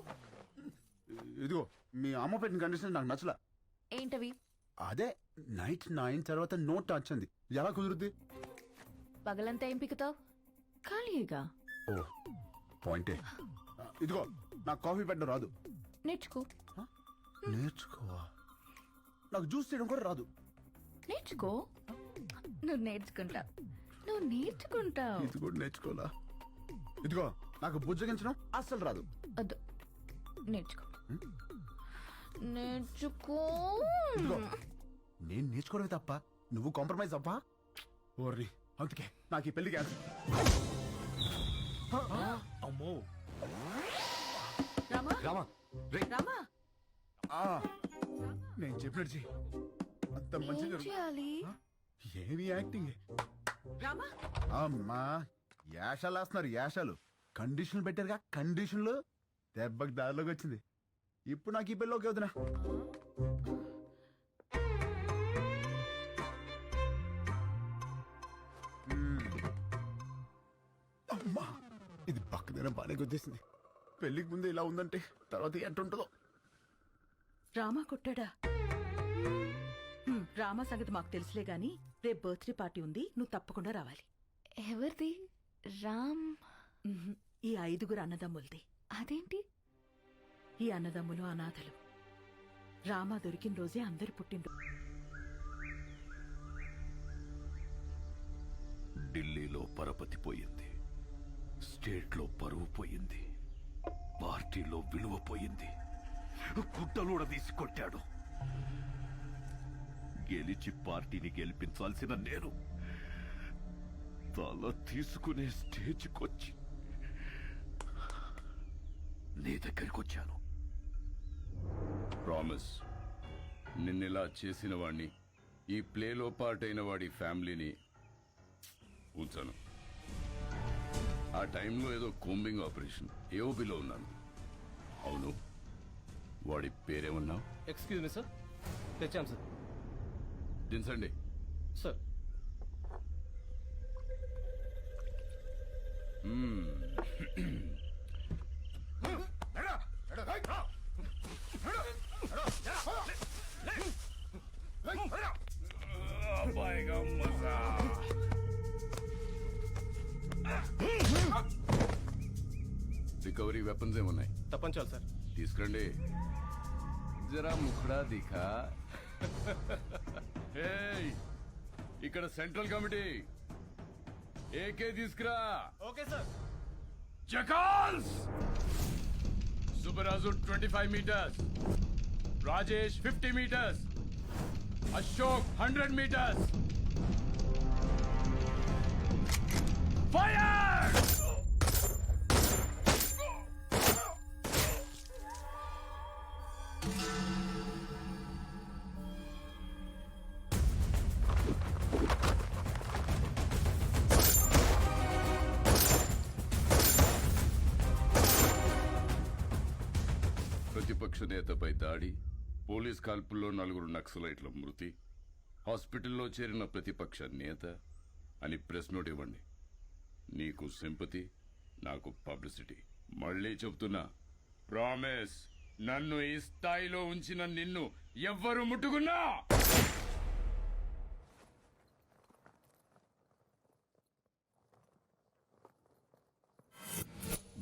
ఇదిగో మీ అమ్మ పెట్టిన కండిషన్ నాకు నచ్చలా. ఏంటవి? అదే నైట్ 9 తర్వాత నో టచ్ అంది. ఎలా కుదురుద్ది? పగలంతా ఏం పిక్కుతావు? ఖాళీగా. ఓ పాయింటే. ఇదిగో నాకు కాఫీ పెట్టడం రాదు. నేర్చుకో. నేర్చుకోవా? నాకు జ్యూస్ చేయడం కూడా రాదు. నేర్చుకో. నువ్వు నేర్చుకుంటావు, నువ్వు నేర్చుకుంటావు. ఇది కూడా నేర్చుకోవాలా? ఇదిగో నాకు బుజ్జగించడం అస్సలు రాదు. వద్దు, నేర్చుకో. నేర్చుకో. ఇదిగో నేను నేర్చుకోవడమే తప్ప నువ్వు కాంప్రమైజ్ అవ్వా? ఓర్రి, అందుకే నాకు ఈ పెళ్లి క్యాన్సిల్. అమ్మో. రామా, రామా, రామా, నేను చెప్పినట్టు చెయ్యి. అంత మంచి చేయాలి? ఏమి యాక్టింగ్? రామా. అమ్మా యాషాలు వేస్తున్నారు, యాషాలు. కండిషన్లు పెట్టారుగా, కండిషన్లు. దెబ్బకి దారిలోకి వచ్చింది. ఇప్పుడు నాకు ఈ పెళ్ళి ఓకే వదినా. అమ్మా ఇది పక్కదైనా బాగానే గుర్తిస్తుంది. పెళ్లికి ముందు ఇలా ఉందంటే తర్వాత ఎట్టుంటుందో. రామా కొట్టాడా? రామా సంగతి మాకు తెలుసులే గాని రేపు బర్త్డే పార్టీ ఉంది, నువ్వు తప్పకుండా రావాలి. ఎవరిది? రామ్? ఈ 5 అన్నదమ్ములది. అదేంటి? ఈ అన్నదమ్ములు అనాథలు. రామా దొరికిన రోజే అందరు పుట్టిండ్రు. ఢిల్లీలో పరపతి పోయింది, స్టేట్లో పరువు పోయింది, పార్టీలో విలువ పోయింది. గుడ్డలూడ తీసి కొట్టాడు. గెలిచి పార్టీని గెలిపించాల్సిన నేను తల తీసుకునే స్టేజ్కొచ్చి నీ దగ్గరికి వచ్చాను. ప్రామిస్, నిన్నెలా చేసిన వాణ్ణి, ఈ ప్లేలో పార్ట్ అయిన వాడి ఫ్యామిలీని ఉంచాను. ఆ టైంలో ఏదో కోంబింగ్ ఆపరేషన్ ఏఓబిలో ఉన్నాను. అవును, వాడి పేరేమన్నావు? ఎక్స్క్యూజ్ మీ సార్, తెచ్చాం సార్. దించండి. సార్ రికవరీ వెపన్స్ ఏమున్నాయి? తప్పంచాలి సార్. తీసుకురండి. జరా ముఖడా దిఖా. ఏయ్, ఇక్కడ సెంట్రల్ కమిటీ ఏకే తీసుకురా. Okay sir. జకాల్స్. Subbaraju 25 meters, Rajesh 50 meters, Ashok 100 meters. Fire! ప్రతిపక్ష నేతపై దాడి, పోలీస్ కాల్పుల్లో 4 నక్సలైట్ల మృతి, హాస్పిటల్లో చేరిన ప్రతిపక్ష నేత అని ప్రెస్ నోట్ ఇవ్వండి. నీకు సింపతి, నాకు పబ్లిసిటీ. మళ్ళీ చెప్తున్నా, ప్రామిస్, నన్ను ఈ స్థాయిలో ఉంచిన నిన్ను ఎవ్వరు ముట్టుకున్నా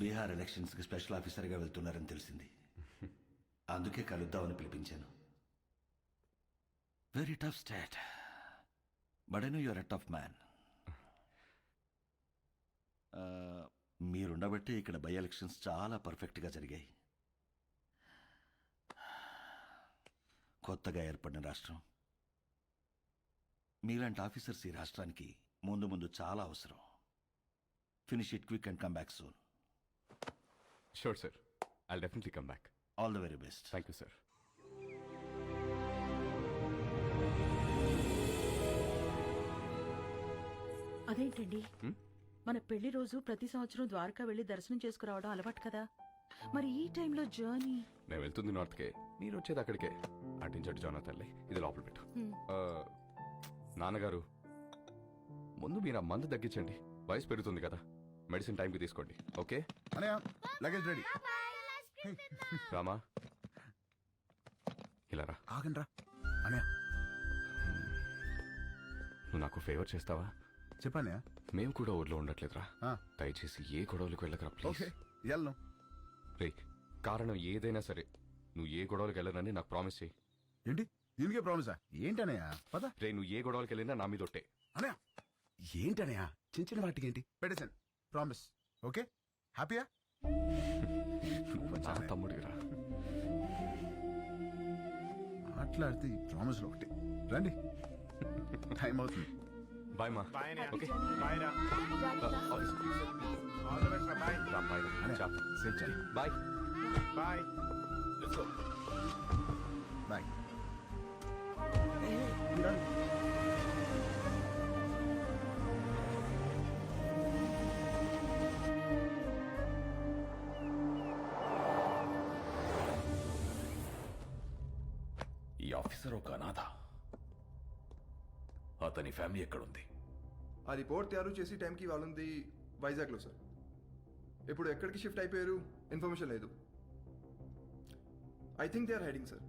బీహార్ ఎలక్షన్స్ కి స్పెషల్ ఆఫీసర్గా వెళ్తున్నారని తెలిసింది. అందుకే కలుద్దామని పిలిపించాను. Very tough state, but I know you're a tough man. మీరుండబట్టి ఇక్కడ బై ఎలక్షన్స్ చాలా పర్ఫెక్ట్గా జరిగాయి. కొత్తగా ఏర్పడిన రాష్ట్రం, మీలాంటి ఆఫీసర్స్ ఈ రాష్ట్రానికి ముందు ముందు చాలా అవసరం. Finish it quick and come back soon. Sure sir, I'll definitely come back. All the very best. Thank you sir. అదేంటండి, మన పెళ్లి రోజు ప్రతి సంవత్సరం ద్వారకా వెళ్లి దర్శనం చేసుకురావడం అలవాటు కదా, మరి ఈ టైంలో జర్నీ? నేను వెళ్తుంది నార్త్కే, మీరు వచ్చేది అక్కడికే. అటించట్టు జానా తల్లి, ఇది లోపల పెట్టు. నాన్నగారు, ముందు మీరు ఆ మందు తగ్గించండి, వయసు పెరుగుతుంది కదా. మెడిసిన్ టైంకి తీసుకోండి, ఓకే? Luggage ready. రామా, ఇలా రా. ఆగండి రా. అనయా, నువ్వు నాకు ఫేవర్ చేస్తావా? చెప్పానయా. మేము కూడా ఊర్లో ఉండట్లేదురా, దయచేసి ఏ గొడవలకు వెళ్ళకరా ప్లీజ్. వెళ్ళను. రే, కారణం ఏదైనా సరే నువ్వు ఏ గొడవలకు వెళ్ళనని నాకు ప్రామిస్ చేయి. ఏంటి దీనికే ప్రామిసా? ఏంటనయా? పద. రే, నువ్వు ఏ గొడవలకు వెళ్ళినా నా మీద ఒట్టే. అనయా, ఏంటనయా? చిన్న చిన్న వాటికి ఏంటి? పెట్టేశాను. ప్రామిస్. ఓకే, హ్యాపీయా? నా తమ్ముడిరా. మాట్లాడితే ఈ ప్రామిస్లో ఒకటి. రండి, టైం అవుతుంది. బాయ్ మా. ఓకే బాయ్ రా. Bye bye. బాయ్. ఈ ఆఫీసర్ ఒక అనాథ. అతని ఫ్యామిలీ ఎక్కడుంది? ఆ రిపోర్ట్ తయారు చేసి టైంకి వాళ్ళుంది వైజాగ్లో సార్. ఇప్పుడు ఎక్కడికి షిఫ్ట్ అయిపోయారు ఇన్ఫర్మేషన్ లేదు. I think they are hiding sir.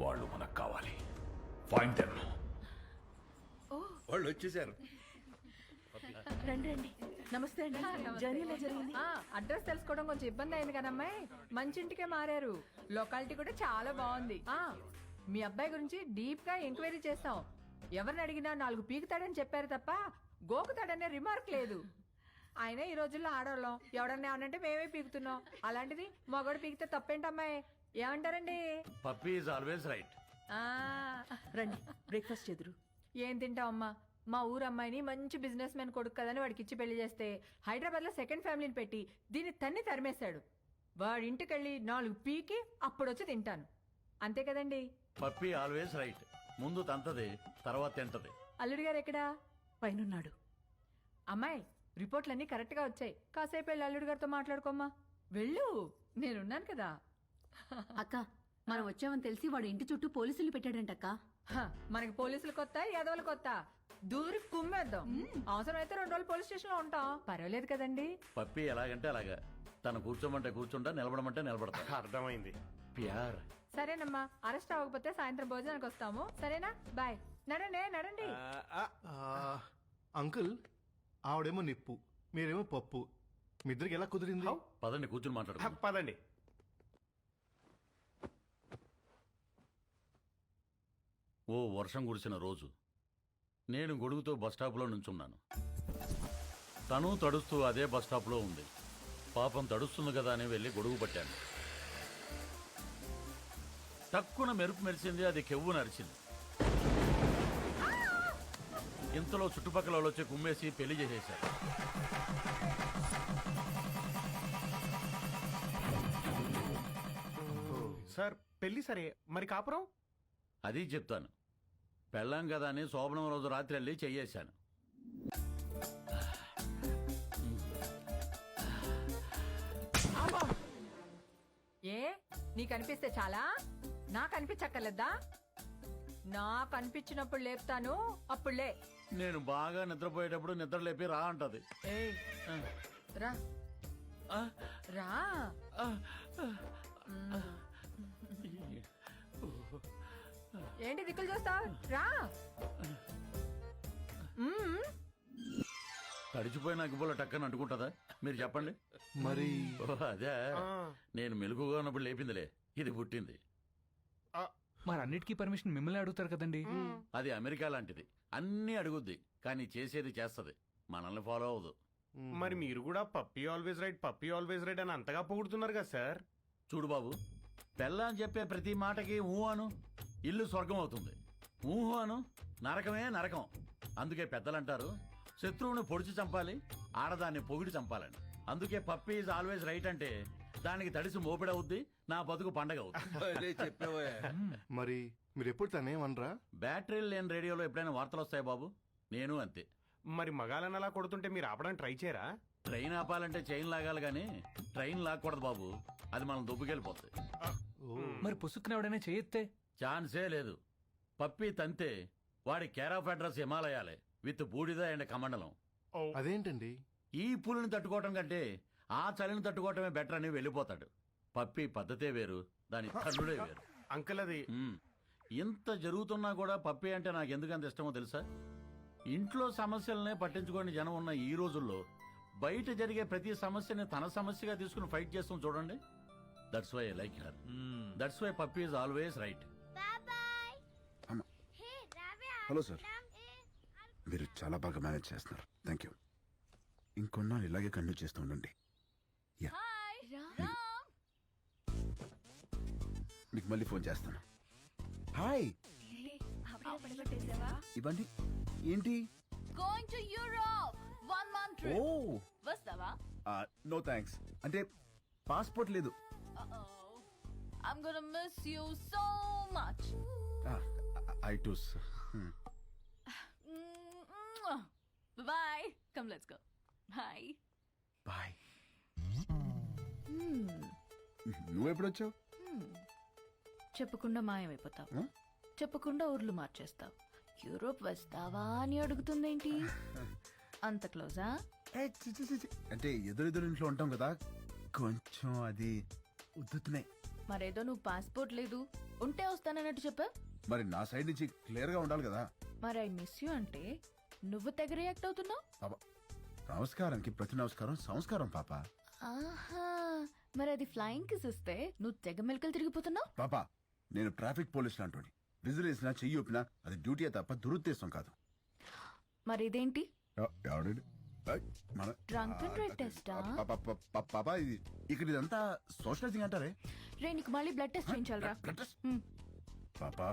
వాళ్ళు మనకు కావాలి. Find them. వాళ్ళు వచ్చేసారు. రండి రండి. నమస్తే అండి. జర్నీలో జరిగింది. అడ్రస్ తెలుసుకోవడం కొంచెం ఇబ్బంది అయింది కదమ్మాయి. మంచి ఇంటికే మారారు. లొకాలిటీ కూడా చాలా బాగుంది. మీ అబ్బాయి గురించి డీప్ గా ఎంక్వైరీ చేస్తాం. ఎవరిని అడిగినా 4 పీకుతాడని చెప్పారు తప్ప గోకుతాడనే రిమార్క్ లేదు. ఆయన ఈ రోజుల్లో ఆడవాళ్ళం, ఎవడన్నా ఏమనంటే మేమే పీకుతున్నాం. అలాంటిది మగోడు పీకితే తప్పేంటమ్మాయి? ఏమంటారండి? Puppy is always right. రండి, బ్రేక్ఫాస్ట్ ఎదురు. ఏం తింటావమ్మా? మా ఊరు అమ్మాయిని మంచి బిజినెస్ మ్యాన్ కొడుకు కదని వాడికి ఇచ్చి పెళ్లి చేస్తే హైదరాబాద్ లో సెకండ్ ఫ్యామిలీని పెట్టి దీన్ని తరిమేశాడు. వాడి ఇంటికెళ్ళి 4 పీకి అప్పుడు వచ్చి తింటాను. అంతే కదండి? Puppy always right. ముందు తంతది, తర్వాత తింటది. అల్లుడి గారు ఎక్కడా? పైనున్నాడు. అమ్మాయి, రిపోర్ట్లన్నీ కరెక్ట్గా వచ్చాయి. కాసేపు వెళ్ళి అల్లుడు గారితో మాట్లాడుకోమ్మా. వెళ్ళు, నేనున్నాను కదా. అక్క మనం వచ్చామని తెలిసి వాడు ఇంటి చుట్టూ పోలీసులు పెట్టాడంటక్క. మనకి పోలీసులు కొత్త, యాదవులు కొత్త. దూరి కుమ్మేద్దాం. అవసరమైతే 2 రోజులు పోలీస్ స్టేషన్ లో ఉంటాం. పర్వాలేదు కదండి. పప్పి ఎలాగంటే అలాగా, తను కూర్చోమంటే కూర్చుంటా, నిలబడమంటే నిలబడతా. అర్థమైంది. ప్యార్. సరేనమ్మా, అరెస్ట్ అవ్వకపోతే సాయంత్రం భోజనానికి వస్తాము. సరేనా? బాయ్. నడండి. అంకుల్ ఆవిడేమో నిప్పు, మీరేమో పప్పు, మీ ఇద్దరికి ఎలా కుదిరింది? పదండి కూర్చుని మాట్లాడు. పదండి. ఓ వర్షం కురిసిన రోజు నేను గొడుగుతో బస్టాప్లో నుంచున్నాను. తను తడుస్తూ అదే బస్టాప్లో ఉంది. పాపం తడుస్తుంది కదా అని వెళ్ళి గొడుగు పట్టాను. తక్కువ మెరుపు మెరిసింది, అది కెవ్వు నరిచింది. ఇంతలో చుట్టుపక్కల వాళ్ళు వచ్చి కుమ్మేసి పెళ్లి చేసేశారు. సార్ పెళ్లి సరే, మరి కాపురం? అది చెప్తాను. పెళ్ళాం కదా అని శోభనం రోజు రాత్రి వెళ్ళి చెయ్యేశాను. ఏ నీకు అనిపిస్తే చాలా? నాకు అనిపించక్కర్లేదా? నాకు అనిపించినప్పుడు లేపుతాను, అప్పుడు లే. నేను బాగా నిద్రపోయేటప్పుడు నిద్ర లేపి రా అంటది. ఏయ్, రా రా. ఏంటి దిక్కులు చూస్తావు? రా. తడిచిపోయిన అగ్గిపుల్ల టక్కని అంటుకుంటుందా? మీరు చెప్పండి. మరి అదే నేను మెలుగుగా ఉన్నప్పుడు లేపిందిలే, ఇది పుట్టింది. మరి అన్నిటికీ పర్మిషన్ మిమ్మల్ని అడుగుతారు కదండి. అది అమెరికా లాంటిది, అన్నీ అడుగుద్ది కానీ చేసేది చేస్తది, మనల్ని ఫాలో అవ్వదు. మరి మీరు కూడా పప్పీ ఆల్వేస్ రైట్ అని అంతగా పొగుడుతున్నారు కదా సార్. చూడు బాబు, పెళ్ళాం చెప్పే ప్రతి మాటకి ఊహు అను, ఇల్లు స్వర్గం అవుతుంది. ఊహు అను, నరకమే నరకం. అందుకే పెద్దలంటారు, శత్రువుని పొడిచి చంపాలి, ఆడదాన్ని పొగిడి చంపాలని. అందుకే పప్పీ ఈజ్ ఆల్వేస్ రైట్ అంటే దానికి తడిసి మోపిడవుద్ది, నా బతుకు పండగ అవుతుంది. మరి మీరు ఎప్పుడు తనేమనరా? బ్యాటరీలు లేని రేడియోలో ఎప్పుడైనా వార్తలు వస్తాయి బాబు, నేను అంతే. మరి మగాలని అలా కొడుతుంటే మీరు ఆపడానికి ట్రై చేయరా? ట్రైన్ ఆపాలంటే చైన్ లాగాలి కానీ ట్రైన్ లాక్కూడదు బాబు, అది మనం దుబ్బుకెళ్ళిపోతుంది. మరి పుసుక్కునవడనే చేయెత్తే ఛాన్సే లేదు. పప్పి తంతే వాడి కేర్ ఆఫ్ అడ్రస్ హిమాలయాలే విత్ బూడిద అండ్ కమండలం. అదేంటండి? ఈ పులిని తట్టుకోవటం కంటే ఆ చలిని తట్టుకోవటమే బెటర్ అని వెళ్ళిపోతాడు. పప్పి పద్ధతే వేరు, దాని తల్లుడే వేరు. అంకుల్ అది ఇంత జరుగుతున్నా కూడా పప్పి అంటే నాకు ఎందుకంత ఇష్టమో తెలుసా? ఇంట్లో సమస్యలనే పట్టించుకోని జనం ఉన్న ఈ రోజుల్లో బయట జరిగే ప్రతి సమస్యని తన సమస్యగా తీసుకుని ఫైట్ చేస్తాం చూడండి. That's why I like her. That's why Pappi is always right. Hello sir, మీరు చాలా బాగా మేనేజ్ చేస్తున్నారు. Thank you. ఇంకొన్నాళ్ళు ఇలాగే కంటిన్యూ చేస్తూ ఉండండి. యా, మీకు మళ్ళీ ఫోన్ చేస్తాను. హాయ్, ఇవ్వండి. ఏంటి? Going to Europe 1 month trip. ఓ, వస్తావా? No thanks. అంటే పాస్పోర్ట్ లేదు. I'm gonna miss you so much. I too. Bye. Come, let's go. Bye. Bye. నువ్వెప్పుడు వచ్చావు? చెప్పకుండా మాయమైపోతావు, చెప్పకుండా ఊర్లు మార్చేస్తావు. యూరోప్ వస్తావా అని అడుగుతుందేంటి? అంత క్లోజా? అంటే ఎదురెదురు ఇంట్లో ఉంటాం కదా, కొంచెం అది ఉద్దుతున్నాయి. మరేదో నువ్వు పాస్పోర్ట్ లేదు, ఉంటే వస్తానన్నట్టు చెప్పా. మరి నా సైడ్ నుంచి క్లియర్ గా ఉండాలి కదా. మరి ఐ మిస్ యూ అంటే నువ్వు తెగ రియాక్ట్ అవుతున్నావు. నమస్కారానికి ప్రతి నమస్కారం సంస్కారం పాప. ఆహా, మరి అది ఫ్లయింగ్ కిస్ ఇస్తే నువ్వు తెగ మెలకలు తిరిగిపోతున్నావు. పాప, నేను ట్రాఫిక్ పోలీస్ లాంటి విజిల్ వేసినా చెయ్యి ఊపినా అది డ్యూటీ తప్ప దురుద్దేశం కాదు. మరి ఇదేంటి? Drunk and drive test ఆ? పాపా, ఇది ఇక్కడ ఇదంతా సోషలైజింగ్ అంటారే. రే, నీకు మళ్ళీ బ్లడ్ టెస్ట్ చేయించాలరా? పాపా,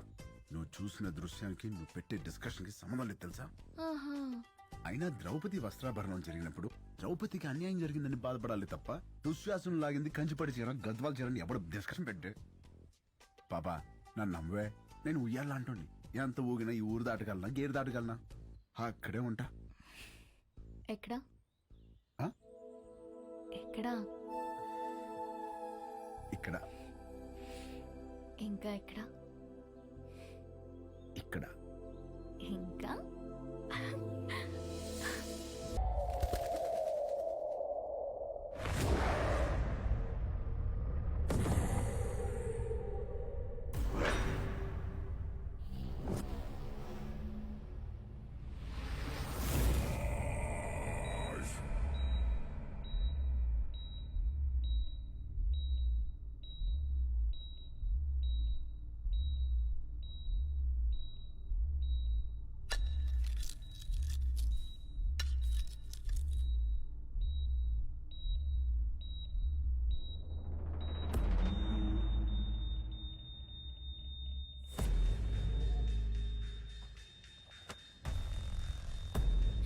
నువ్వు చూసిన దృశ్యానికి నువ్వు పెట్టే డిస్కషన్ కి సంబంధం లేదు తెలుసా? ఆహా. అయినా ద్రౌపది వస్త్రాభరణం జరిగినప్పుడు ద్రౌపదికి అన్యాయం జరిగిందని బాధపడాలి తప్ప దుశ్శాసనం లాగింది కంచిపడి చీర గద్వాల చీరని ఎవడు డిస్కషన్ పెట్టే. పాపా, నన్ను నమ్మవే, నేను ఉయ్యాలా అంటోండి. ఎంత ఊగినా ఈ ఊరు దాటగలనా, గేరు దాటగలనా? అక్కడే ఉంటా. ఎక్కడా? ఎక్కడా? ఇక్కడ ఇంకా ఎక్కడ? ఇక్కడ ఇంకా?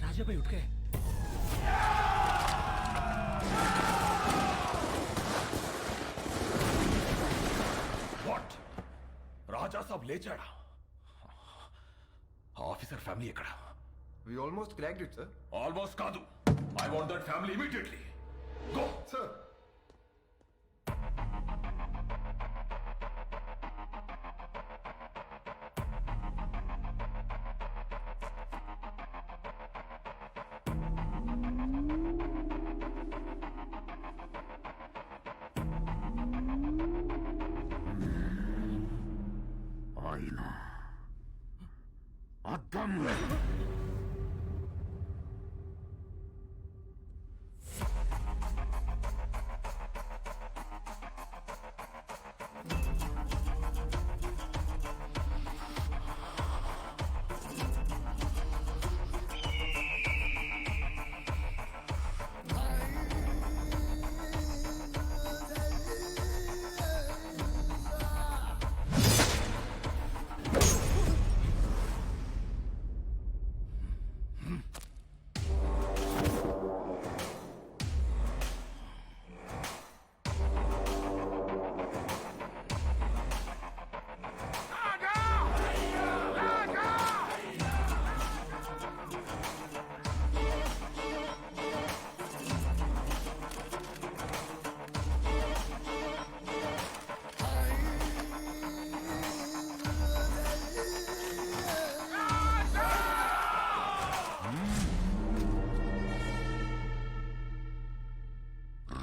राजा भाई उठ गए। వాట్ రాజా సాబ్ లేచాడా? ఆఫీసర్ ఫ్యామిలీ ఎక్కడ? We almost cracked it sir. Almost కాదు, I want that family immediately. Go sir. అద్దం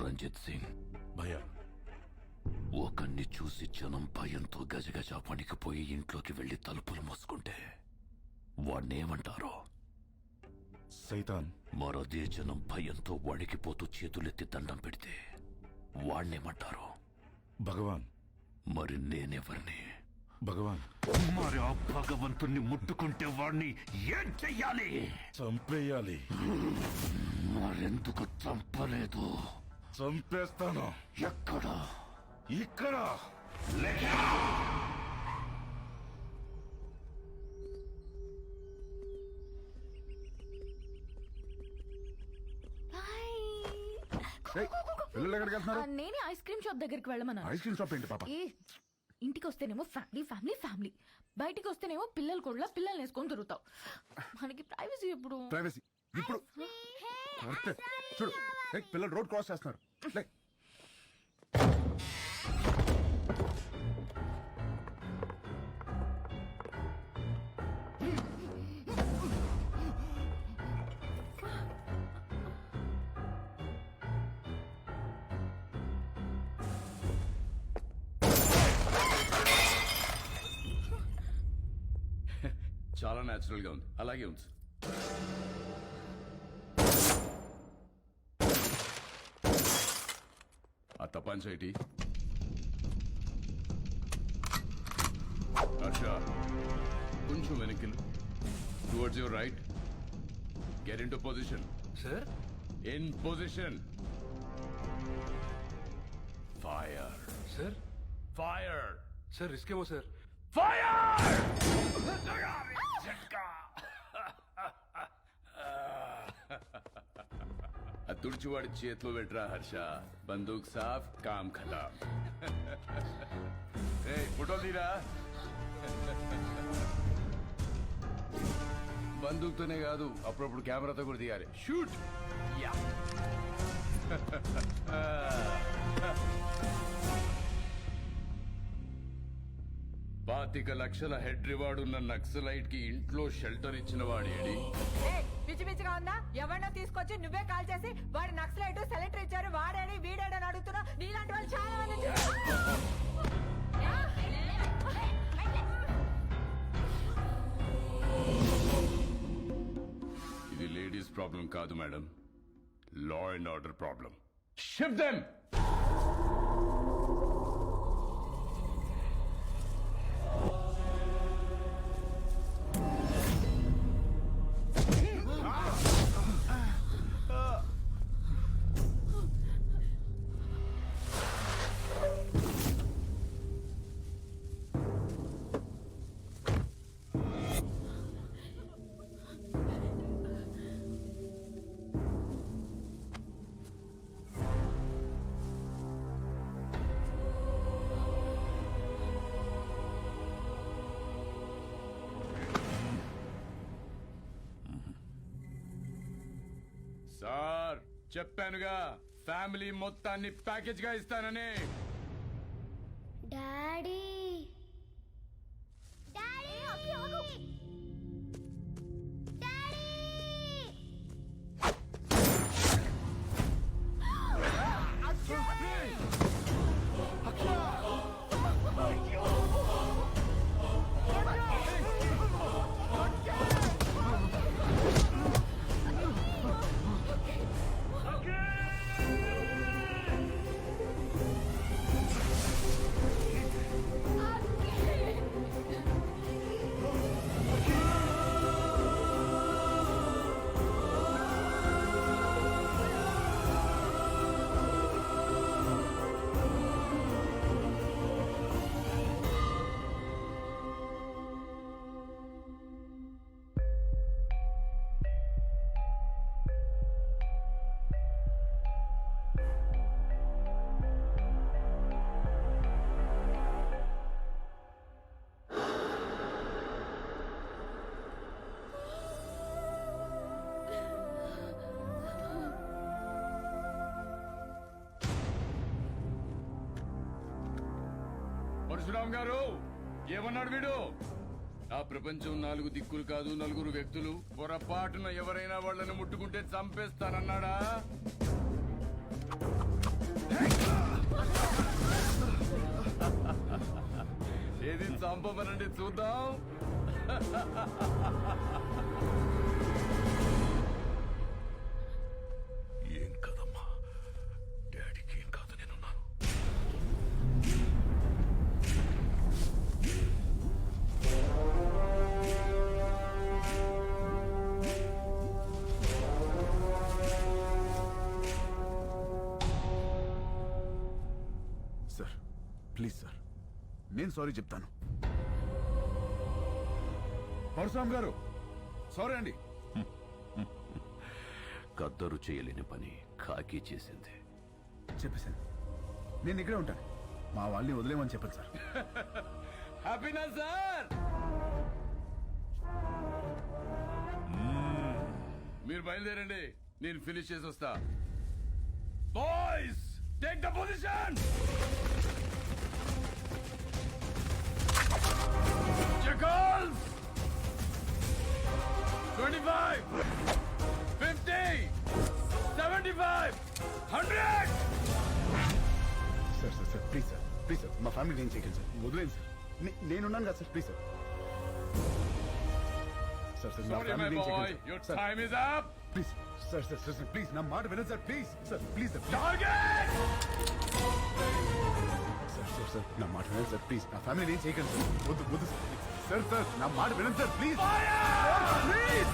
రంజిత్ సింగ్ భయ్యా, ఒకరిని చూసి జనం భయంతో గజగజ వణికిపోయి ఇంట్లోకి వెళ్లి తలుపులు మూసుకుంటే వాణ్ణేమంటారో? సైతాన్. మరదే జనం భయంతో వణికిపోతూ చేతులెత్తి దండం పెడితే వాణ్ణేమంటారో? భగవాన్. మరి నేనెవరిని? భగవాన్. మరి ఆ భగవంతుణ్ణి ముట్టుకుంటే వాణ్ణి ఏం చెయ్యాలి? చంపేయాలి. మరెందుకు చంపలేదు? చంపేస్తాను. ఎక్కడ? ఇక్కడ. పిల్లలు ఎక్కడికి వెళ్తున్నారు? నేనే ఐస్ క్రీమ్ షాప్ దగ్గరికి వెళ్ళమన్నాను. ఐస్ క్రీమ్ షాప్ ఏంటి పాప? ఇంటికి వస్తేనేమో ఫ్యామిలీ ఫ్యామిలీ ఫ్యామిలీ, బయటికి వస్తేనేమో పిల్లలు కూడా పిల్లల్ని వేసుకొని తిరుగుతావు. మనకి ప్రైవసీ ఎప్పుడు? ప్రైవసీ ఇప్పుడు కరెక్టే. చూడు పిల్లలు రోడ్ క్రాస్ చేస్తున్నారు. లే. చాలా న్యాచురల్ గా ఉంది, అలాగే ఉంది. ఆ తపాంచేటి హర్ష, కొంచెం వెనక్కిలు. Towards your right. Get in to position. Sir, in position. Fire. Sir. Fire. Sir, risk ఏమో సార్. ఫైర్. ఆ తుడిచివాడి చేతిలో పెట్టరా హర్ష. బందూక్ సాఫ్, కామ్ ఖతాం. ఫోటో తీరా. బందూక్తోనే కాదు, అప్పుడప్పుడు కెమెరాతో కూడా తీయాలి. షూట్. యా. లక్షల హెడ్ రివార్డ్ ఉన్న నక్సలైట్ కి ఇంట్లో షెల్టర్ ఇచ్చిన వాడేడి? పిచ్చి పిచ్చిగా ఉందా? ఎవరినో తీసుకొచ్చి నువ్వే కాల్ చేసి వాడు నక్సలైట్ సెలెక్టర్ ఇచ్చారు వాడేడి వీడేడని అడుగుతున్నా. నీలాంటి వాళ్ళు చాలా మంది ఇది లేడీస్ ప్రాబ్లం కాదు madam, law and order problem. Shift them. Sir చెప్పానుగా, ఫ్యామిలీ మొత్తాన్ని ప్యాకేజ్ గా ఇస్తానని. డాడీ పరశురామ్ గారు ఏమన్నాడు వీడు? ఆ ప్రపంచం 4 దిక్కులు కాదు, 4 వ్యక్తులు. పొరపాటున ఎవరైనా వాళ్ళని ముట్టుకుంటే చంపేస్తానన్నాడా? ఏది చంపమనండి చూద్దాం. ఏం కదమ్మా, డాడీకి ఏం కాదు, నేనున్నాను. సార్ ప్లీజ్ సార్, నేను సారీ చెప్తాను. పరశురామ్ గారు సారీ అండి. కద్దరు చేయలేని పని కాకి చేసింది. చెప్పేశాను, నేను ఇక్కడే ఉంటాను. మా వాళ్ళని వదిలేమని చెప్పండి సార్. హ్యాపీనా సార్? మీరు బయలుదేరండి, నేను ఫినిష్ చేసి వస్తా. Boys take the position. Jackals! 25, 50, 75, 100! Sir sir sir please sir, please sir, మా ఫ్యామిలీ నేను చేయగలను సార్, వదిలేండి సార్. నేనున్నాను కదా sir, please sir. Sir sir, నా Sorry, my ఫ్యామిలీ నేను boy, చేయగలను your sir. time is up. Please sir sir sir please నా మాట వినండి sir, please sir, please sir. Target! Sir sir sir నా మాట వినండి సార్, ప్లీజ్. నా ఫ్యామిలీ నేను చేయగలను సార్, వద్దు వద్దు సార్. సార్ సార్ నా మాట వినండి సార్, ప్లీజ్ ప్లీజ్.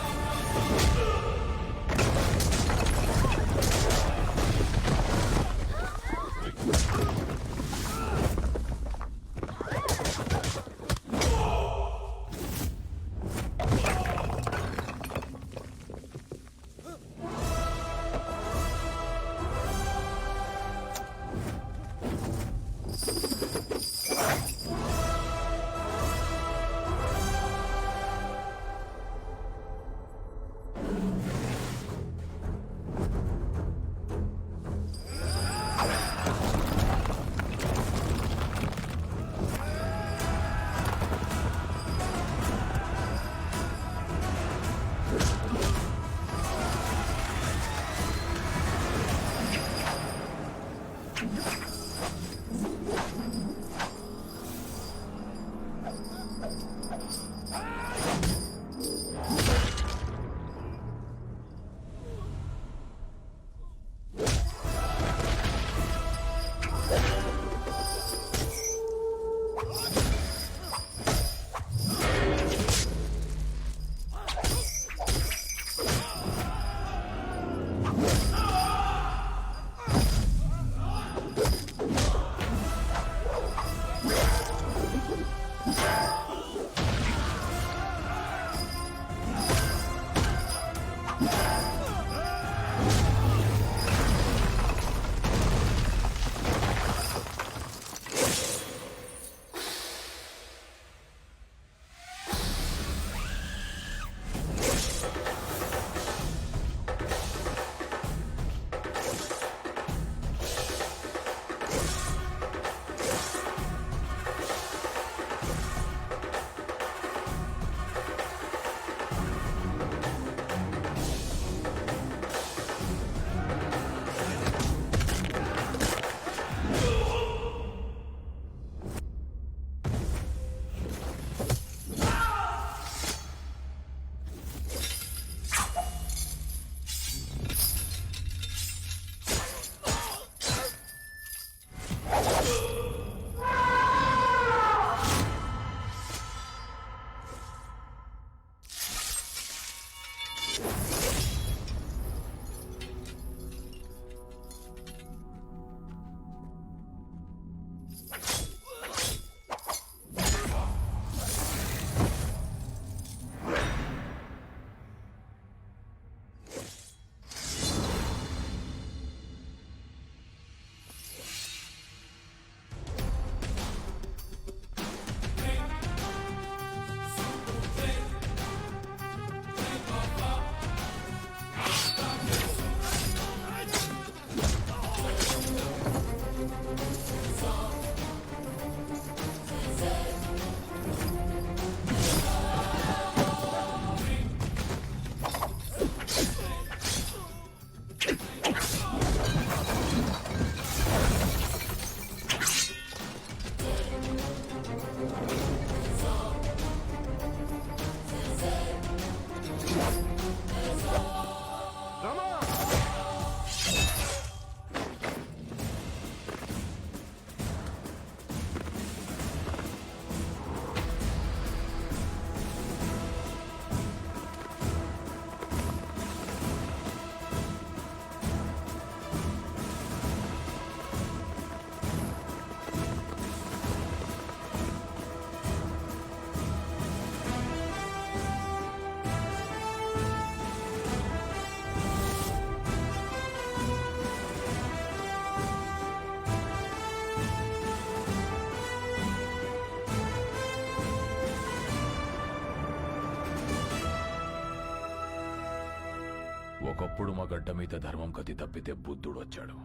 ఒకప్పుడు మా గడ్డ మీద ధర్మం కతి తప్పితే బుద్ధుడు వచ్చాడు.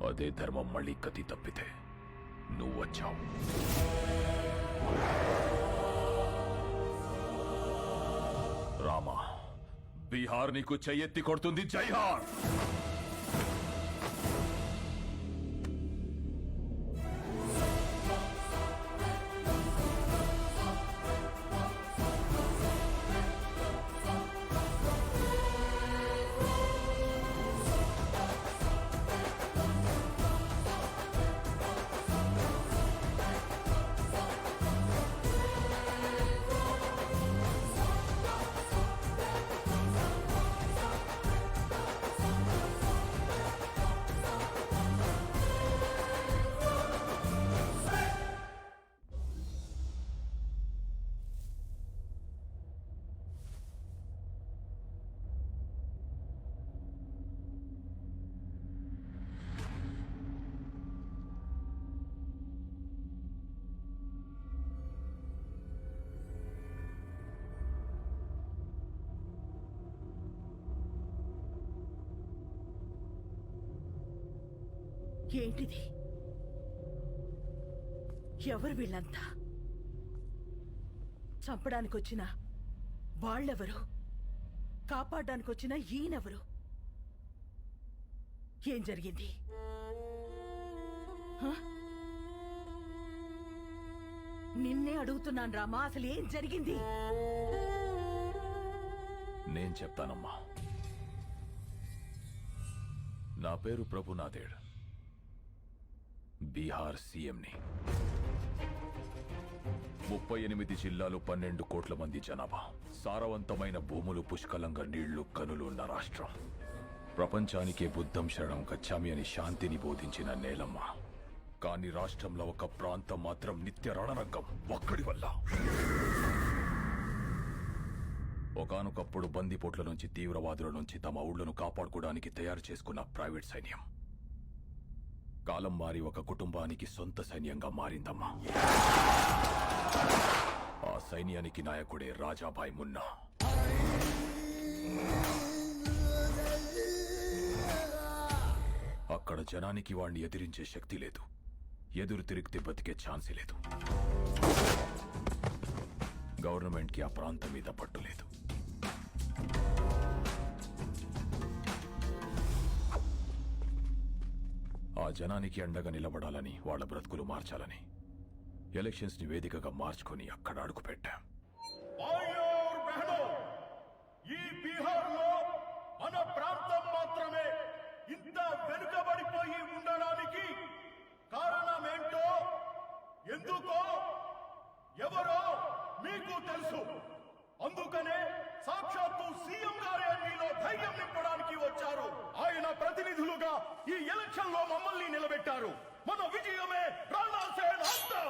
అదే ధర్మం మళ్ళీ కతి తప్పితే నువ్వు వచ్చావు. రామా, బీహార్ నీకు చెయ్యెత్తి కొడుతుంది. జైహార్. ఏంటిది? ఎవరు వీళ్ళంతా? చంపడానికి వచ్చిన వాళ్ళెవరు? కాపాడడానికి వచ్చిన ఈయనెవరు? ఏం జరిగింది? హ? నిన్నే అడుగుతున్నాను రామా, అసలు ఏం జరిగింది? నేను చెప్తానమ్మా. నా పేరు ప్రభునాథేడ్, బీహార్ సీఎంని. 38 జిల్లాలు, 12 కోట్ల మంది జనాభా, సారవంతమైన భూములు, పుష్కలంగా నీళ్లు, కనులు ఉన్న రాష్ట్రం. ప్రపంచానికే బుద్ధం శరణం గచ్చామి అని శాంతిని బోధించిన నేలమ్మ. కానీ రాష్ట్రంలో ఒక ప్రాంతం మాత్రం నిత్య రణరంగం ఒక్కడి వల్ల. ఒకానొకప్పుడు బందిపోట్ల నుంచి, తీవ్రవాదుల నుంచి తమ ఊళ్లను కాపాడుకోవడానికి తయారు చేసుకున్న ప్రైవేట్ సైన్యం కాలం మారి ఒక కుటుంబానికి సొంత సైన్యంగా మారిందమ్మా. ఆ సైన్యానికి నాయకుడే రాజాభాయ్ మున్నా. అక్కడ జనానికి వాణ్ణి ఎదిరించే శక్తి లేదు, ఎదురు తిరిగితే బతికే ఛాన్సే లేదు. గవర్నమెంట్కి ఆ ప్రాంతం మీద పట్టు లేదు. ఆ జనానికి అండగా నిలబడాలని, వాళ్ళ బ్రతుకులు మార్చాలని ఎలక్షన్స్ ని వేదికగా మార్చుకొని అక్కడ అడుగు పెట్టాం. ఈ బీహార్లో మన ప్రాంతం మాత్రమే ఇంత వెనుకబడిపోయి ఉండడానికి కారణమేంటో, ఎందుకో, ఎవరో మీకు తెలుసు. అందుకనే సాక్షాత్తు సీఎం గారే మీలో ధైర్యం నింపడానికి వచ్చారు. ఆయన ప్రతినిధులుగా ఈ ఎలక్షన్ లో మమ్మల్ని నిలబెట్టారు. మన విజయమే రాణా సేన్ అంతం.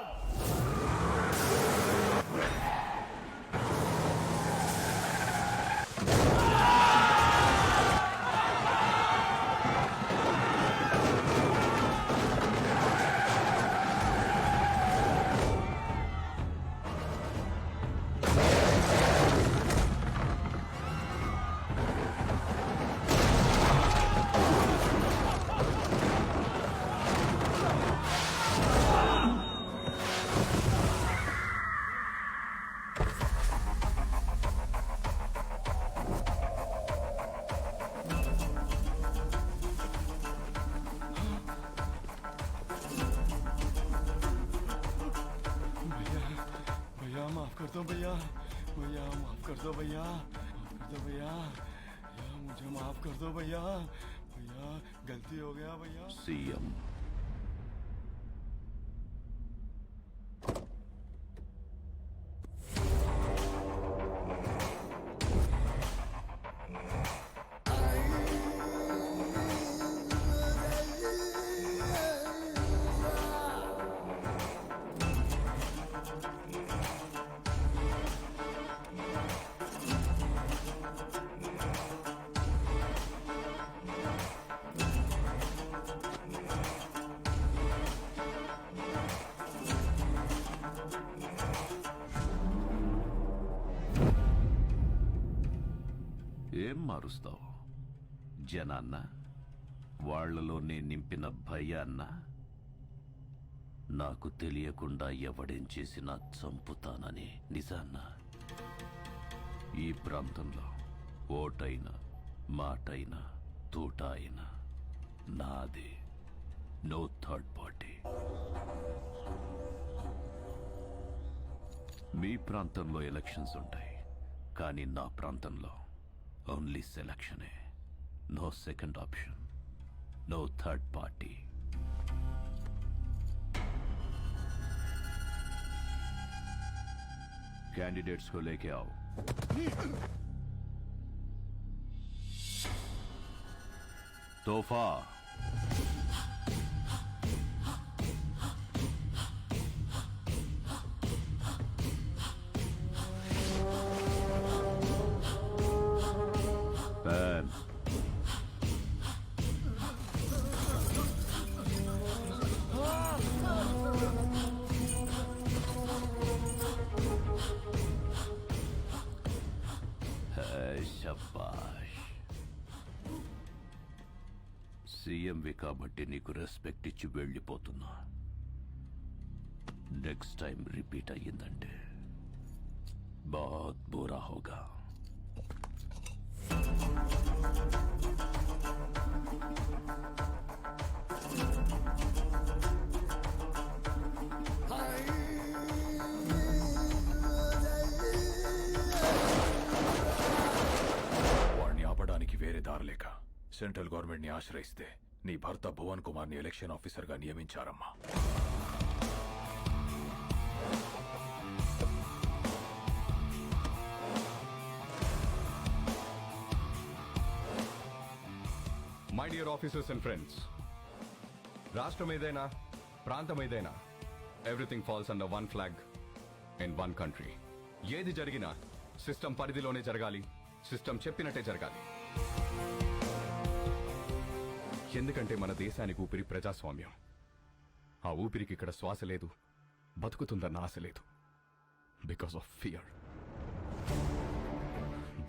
भैया भैया माफ कर दो भैया, माफ कर दो भैया, भैया मुझे माफ कर दो भैया, भैया गलती हो गया भैया. सीएम మారుస్తావు? జనాన్న, వాళ్లలోనే నింపిన భయాన్న? నాకు తెలియకుండా ఎవడేం చేసినా చంపుతానని నిజాన్న? ఈ ప్రాంతంలో ఓటైనా మాటైనా తూట అయినా నాదే. No third party. మీ ప్రాంతంలో ఎలక్షన్స్ ఉంటాయి, కానీ నా ప్రాంతంలో ఓన్లీ సెలక్షనే. No second option, no third party. Candidates को लेके आओ. तोहफा. पैन. శబాష్. సీఎంవి కాబట్టి నీకు రెస్పెక్ట్ ఇచ్చి వెళ్ళిపోతున్నా. నెక్స్ట్ టైం రిపీట్ అయ్యిందంటే बहुत बुरा होगा. వేరే దారి లేక సెంట్రల్ గవర్నమెంట్ ని ఆశ్రయిస్తే నీ భర్త భువన్ కుమార్ ని ఎలక్షన్ ఆఫీసర్ గా నియమించారమ్మా. My dear officers and friends, రాష్ట్రం ఏదైనా ప్రాంతం ఏదైనా everything falls under one flag in one country. ఏది జరిగినా సిస్టమ్ పరిధిలోనే జరగాలి, సిస్టమ్ చెప్పినట్టే జరగాలి. ఎందుకంటే మన దేశానికి ఊపిరి ప్రజాస్వామ్యం. ఆ ఊపిరికి ఇక్కడ శ్వాస లేదు, బతుకుతుందన్న ఆశ లేదు. బికాస్ ఆఫ్ ఫియర్,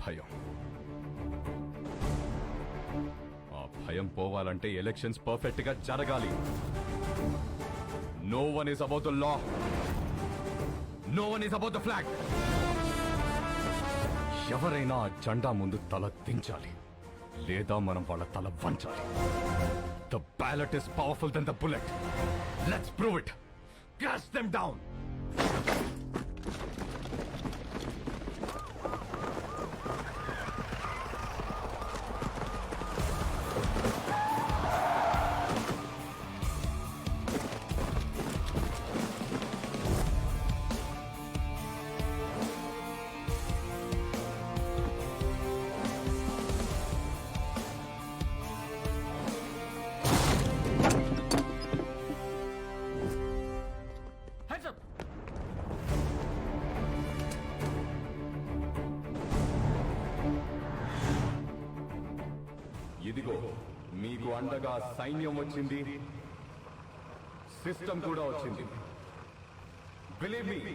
భయం. ఆ భయం పోవాలంటే ఎలక్షన్స్ పర్ఫెక్ట్ గా జరగాలి. No one is about the law, no one is about the flag. ఎవరైనా ఆ జెండా ముందు తల దించాలి, లేదా మనం వాళ్ళ తల వంచాలి. The ballot is powerful than the bullet. Let's prove it. Crush them down. ఇదిగో మీకు అండగా సైన్యం వచ్చింది, సిస్టమ్ కూడా వచ్చింది. బిలీవ్ మీ,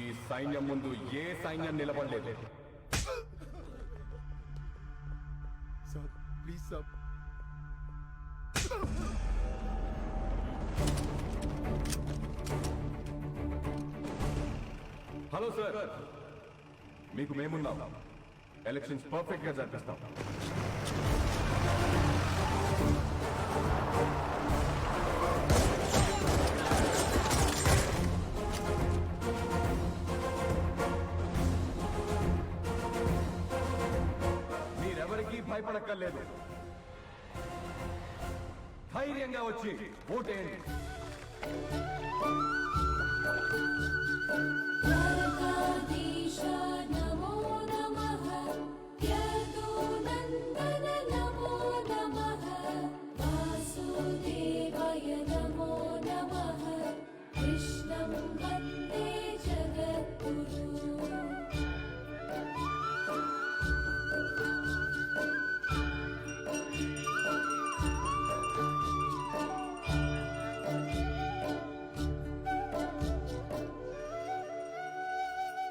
ఈ సైన్యం ముందు ఏ సైన్యం నిలబడలేదు. Sir please sir. Hello sir, మీకు మేమున్నాం. ఎలక్షన్స్ పర్ఫెక్ట్ గా జరిపిస్తాం. మీరెవరికీ భయపడక్కర్లేదు. ధైర్యంగా వచ్చి ఓటేయండి.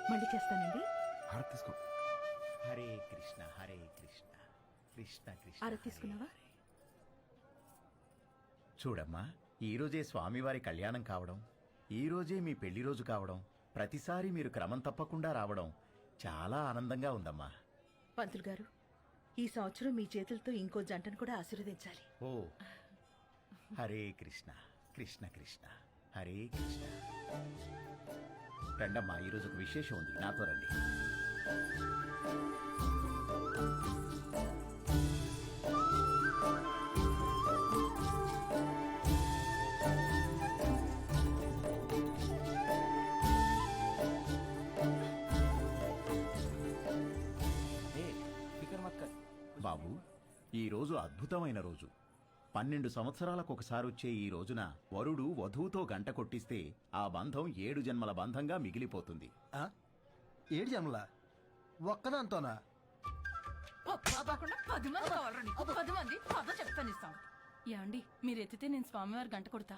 మళ్ళీ చేస్తానండి. కృష్ణ కృష్ణ అర తీసుకున్నావా? చూడమ్మా, ఈరోజే స్వామివారి కళ్యాణం కావడం, ఈరోజే మీ పెళ్లి రోజు కావడం, ప్రతిసారి మీరు క్రమం తప్పకుండా రావడం చాలా ఆనందంగా ఉందమ్మా. పంతులు గారు, ఈ సంవత్సరం మీ చేతులతో ఇంకో జంటను కూడా ఆశీర్వదించాలి. ఓ హరే కృష్ణ కృష్ణ కృష్ణ హరే కృష్ణ. రండమ్మా, ఈరోజు ఒక విశేషం ఉంది, నాతో రండి. బాబు, ఈ రోజు అద్భుతమైన రోజు. 12 సంవత్సరాలకు ఒకసారి వచ్చే ఈ రోజున వరుడు వధువుతో గంట కొట్టిస్తే ఆ బంధం 7 జన్మల బంధంగా మిగిలిపోతుంది. 7 జన్మల ఒక్కదాంతోనా? 10 మంది కావాలండి, 10 మంది పద చెప్తానిస్తాం. ఏమండి, మీరు ఎత్తితే నేను స్వామివారి గంట కొడతా.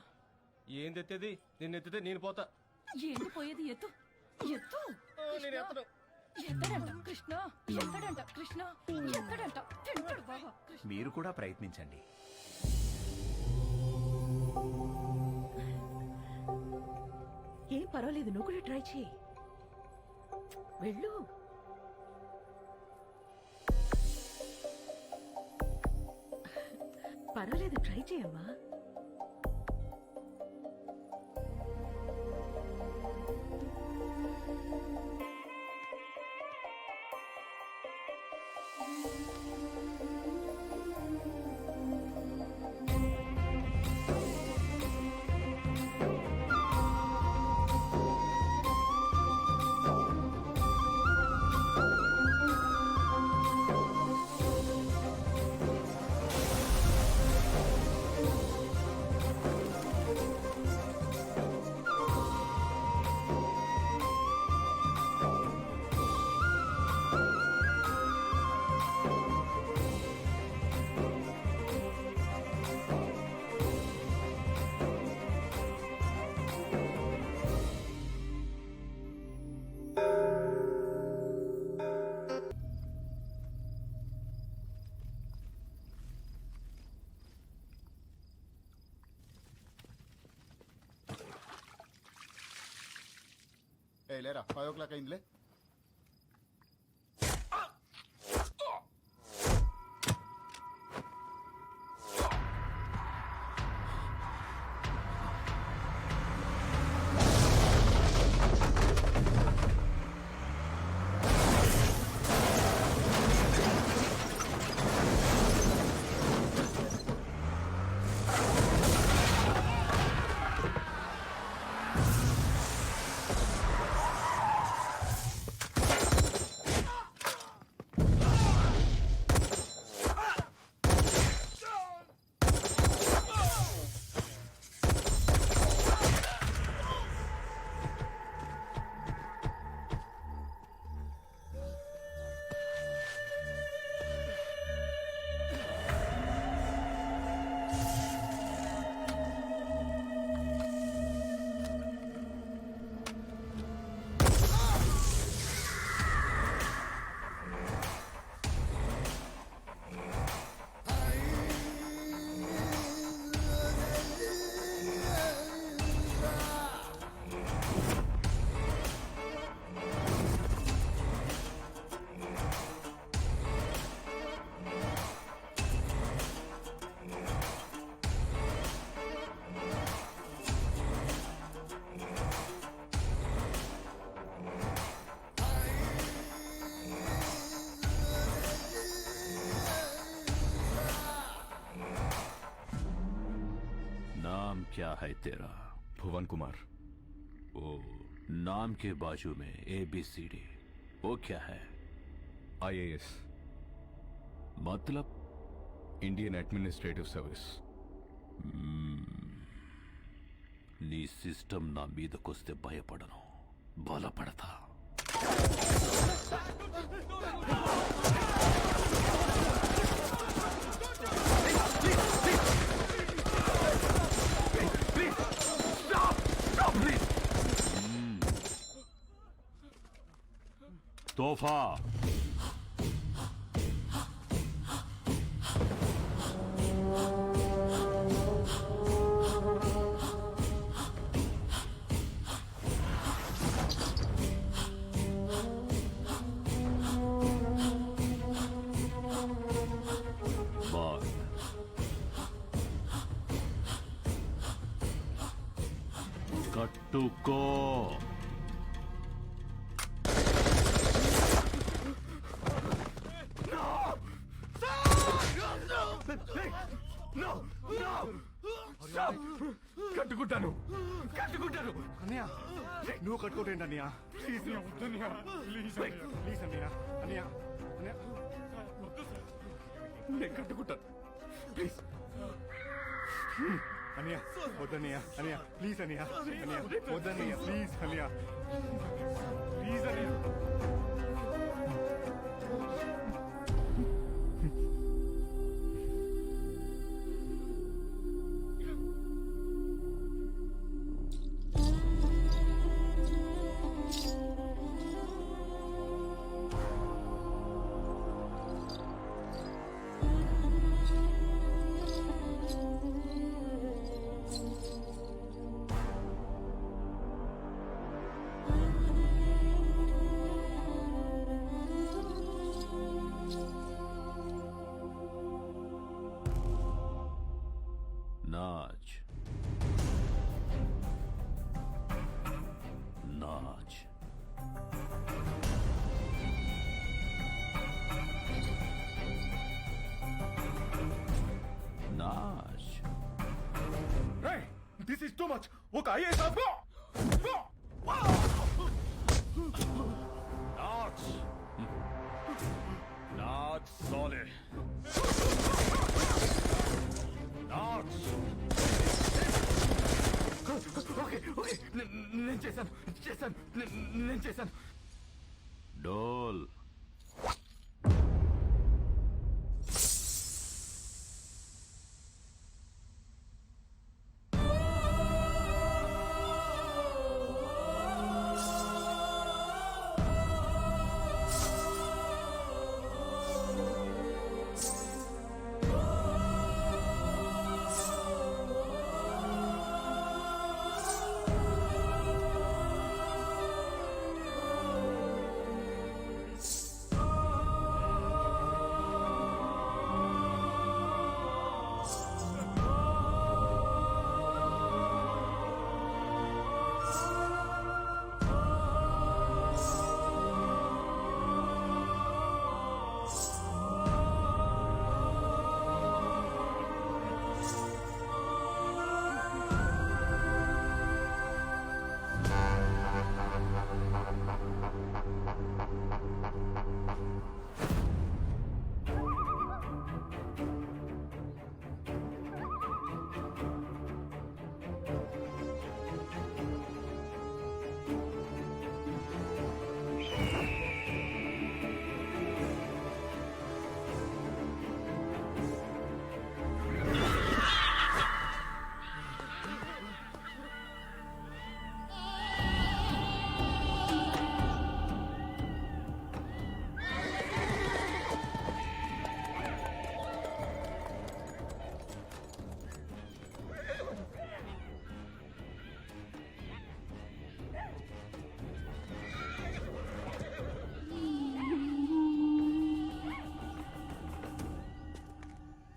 ఏంది ఎత్తేది? నిన్ను ఎత్తితే నేను పోతా. ఏంటి పోయేది? ఎత్తు ఎత్తు. నేను ఎత్తను. ఎత్తడంట కృష్ణ, ఎత్తడంట కృష్ణ, ఎత్తడంట తింటాడు బాగా. మీరు కూడా ప్రయత్నించండి. ఏం పర్వాలేదు, నువ్వు కూడా ట్రై చేయి. వెళ్ళు. పర్వాలేదు, ట్రై చేయమ్మా. లేరా 5 o'clock అయిందిలే. क्या है तेरा? भुवन कुमार। ओ, नाम के बाजू में ABCD, वो क्या है? IAS मतलब? Indian administrative service. నీ సిస్టమ్ నా మీదకొస్తే భయపడను, బలపడతా. తోఫా పట్టుకో. కట్టుకుంటాను కట్టుకుంటాను అన్నయ్య నువ్వు కట్టుకోటేంటి అన్నయ్య ప్లీజ్ అన్నయ్య ప్లీజ్ ప్లీజ్ అన్నయ్య అన్నయ్య అన్నయ్య నేను కట్టుకుంటాను ప్లీజ్ అన్నయ్య వద్దన్నయ్య అన్నయ్య ప్లీజ్ అన్నయ్య అన్నయ్య వద్దన్నయ్య ప్లీజ్ అన్నయ్య ప్లీజ్ అన్నయ్య नाच नाच. नाच. దిస్ ఇస్ టూ మచ్ ఒక ఐఏఎస్ ఆఫీసర్ नाच नाच साले नाच. ఓకే ఓకే నేను చేశాను डोल.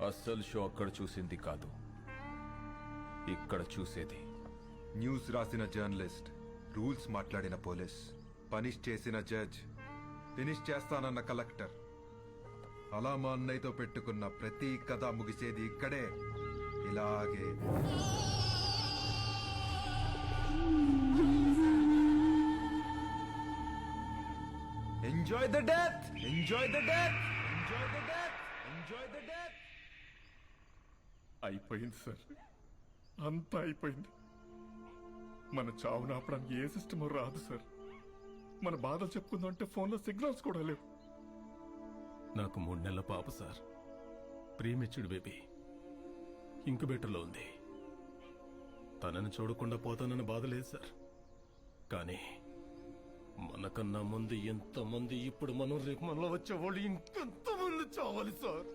అస్సలు షో అక్కడ చూసింది కాదు, ఇక్కడ చూసేది. న్యూస్ రాసిన జర్నలిస్ట్, రూల్స్ మాట్లాడిన పోలీస్, పనిష్ చేసిన జడ్జ్, ఫినిష్ చేస్తానన్న కలెక్టర్, అలా మా అన్నయ్యతో పెట్టుకున్న ప్రతి కథ ముగిసేది ఇక్కడే, ఇలాగే. Enjoy the death, enjoy the death, enjoy the death, enjoy the death. అయిపోయింది సార్, అంతా అయిపోయింది. మన చావును ఆపడానికి ఏ సిస్టమ్ రాదు సార్. మన బాధలు చెప్పుకుందామంటే ఫోన్లో సిగ్నల్స్ కూడా లేవు. నాకు 3 నెలల పాప సార్, ప్రీమెచ్యూర్డ్ బేబీ, ఇంక్యుబేటర్లో ఉంది. తనని చూడకుండా పోతానని బాధ లేదు సార్. కానీ మనకన్నా ముందు ఎంతమంది, ఇప్పుడు మనం రేపు మనలో వచ్చేవాళ్ళు ఇంకెంతమంది చావాలి సార్.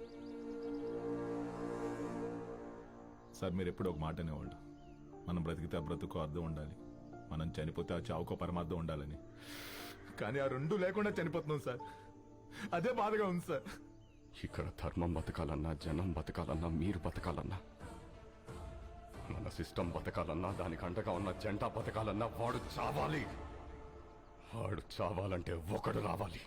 సార్ మీరు ఎప్పుడు ఒక మాట అనేవాళ్ళు, మనం బ్రతికితే ఆ బ్రతుకు అర్థం ఉండాలి, మనం చనిపోతే ఆ చావుకో పరమార్థం ఉండాలని. కానీ ఆ రెండు లేకుండా చనిపోతున్నాం సార్. అదే బాధగా ఉంది సార్. ఇక్కడ ధర్మం బతకాలన్నా, జనం బతకాలన్నా, మీరు బతకాలన్నా మన సిస్టమ్ బతకాలన్నా దానికి అండగా ఉన్న జెండా బతకాలన్నా వాడు చావాలి. వాడు చావాలంటే ఒకడు రావాలి.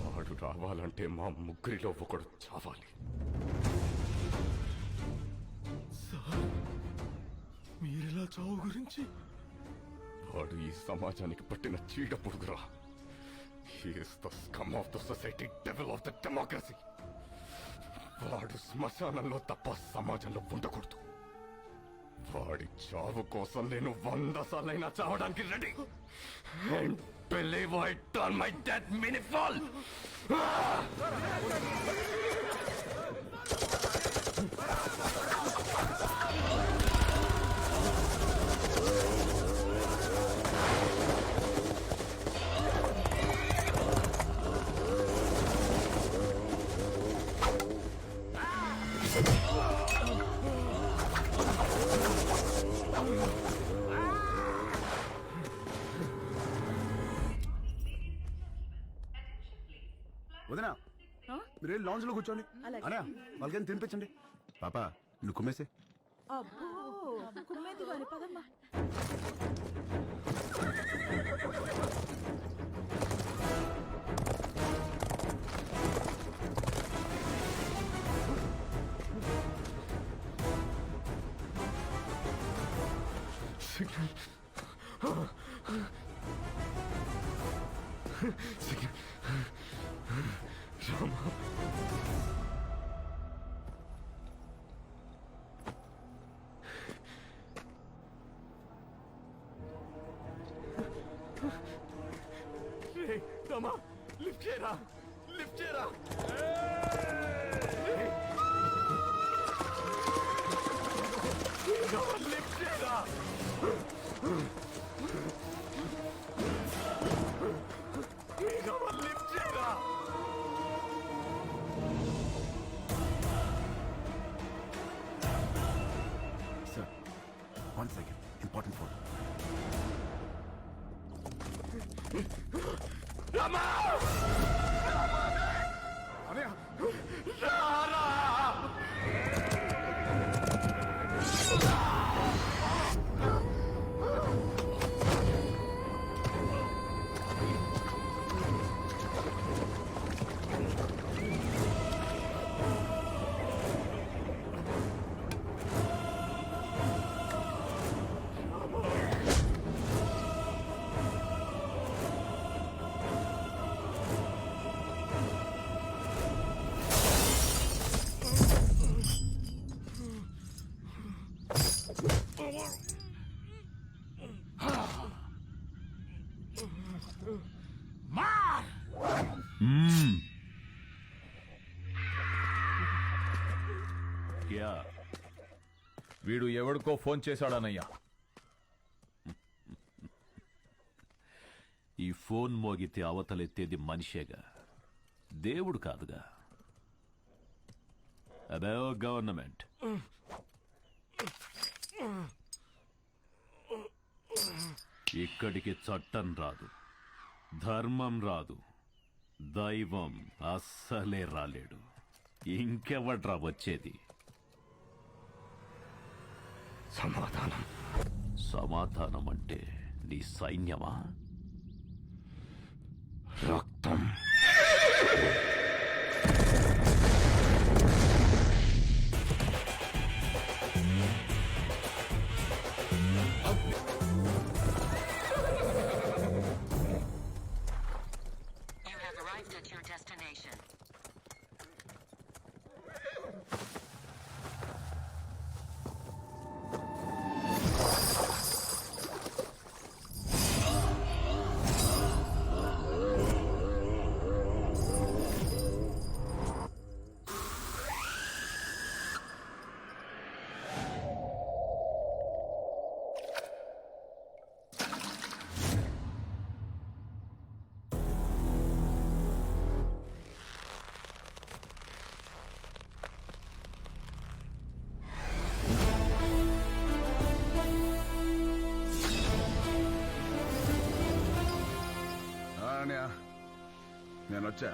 వాడు రావాలంటే మా ముగ్గురిలో ఒకడు చావాలి. మీరెలా చావు గురించి? వాడు ఈ సమాజానికి పట్టిన చీడ పురుగురా. He is the scum of the society, devil of the democracy. వాడు శ్మశానంలో తప్ప సమాజంలో ఉండకూడదు. వాడి చావు కోసం నేను 100 సార్లైనా చావడానికి ready. And believe I turn my death meaningful. వదినా మీరు లాంజ్ లో కూర్చోండి. అనా వాళ్ళకని తినిపించండి. పాప నువ్వు కుమ్మేసే. అబ్బో కుమ్మేది వారి పదమ్మా. రామా లిఫ్ట్ చేయరా, లిఫ్ట్ చేయరా. లిఫ్ట్ చేయరా. లిఫ్ట్ చేయరా. Sir 1 second, important phone. Rama రారా. వీడు ఎవడికో ఫోన్ చేశాడనయ్యా. ఈ ఫోన్ మోగితే అవతలెత్తేది మనిషేగా, దేవుడు కాదుగా. అదే గవర్నమెంట్. ఇక్కడికి చట్టం రాదు, ధర్మం రాదు, దైవం అస్సలే రాలేడు. ఇంకెవడ్రా వచ్చేది? సమాధానం. సమాధానం అంటే నీ సైన్యమా? రక్తం. నేను వచ్చా.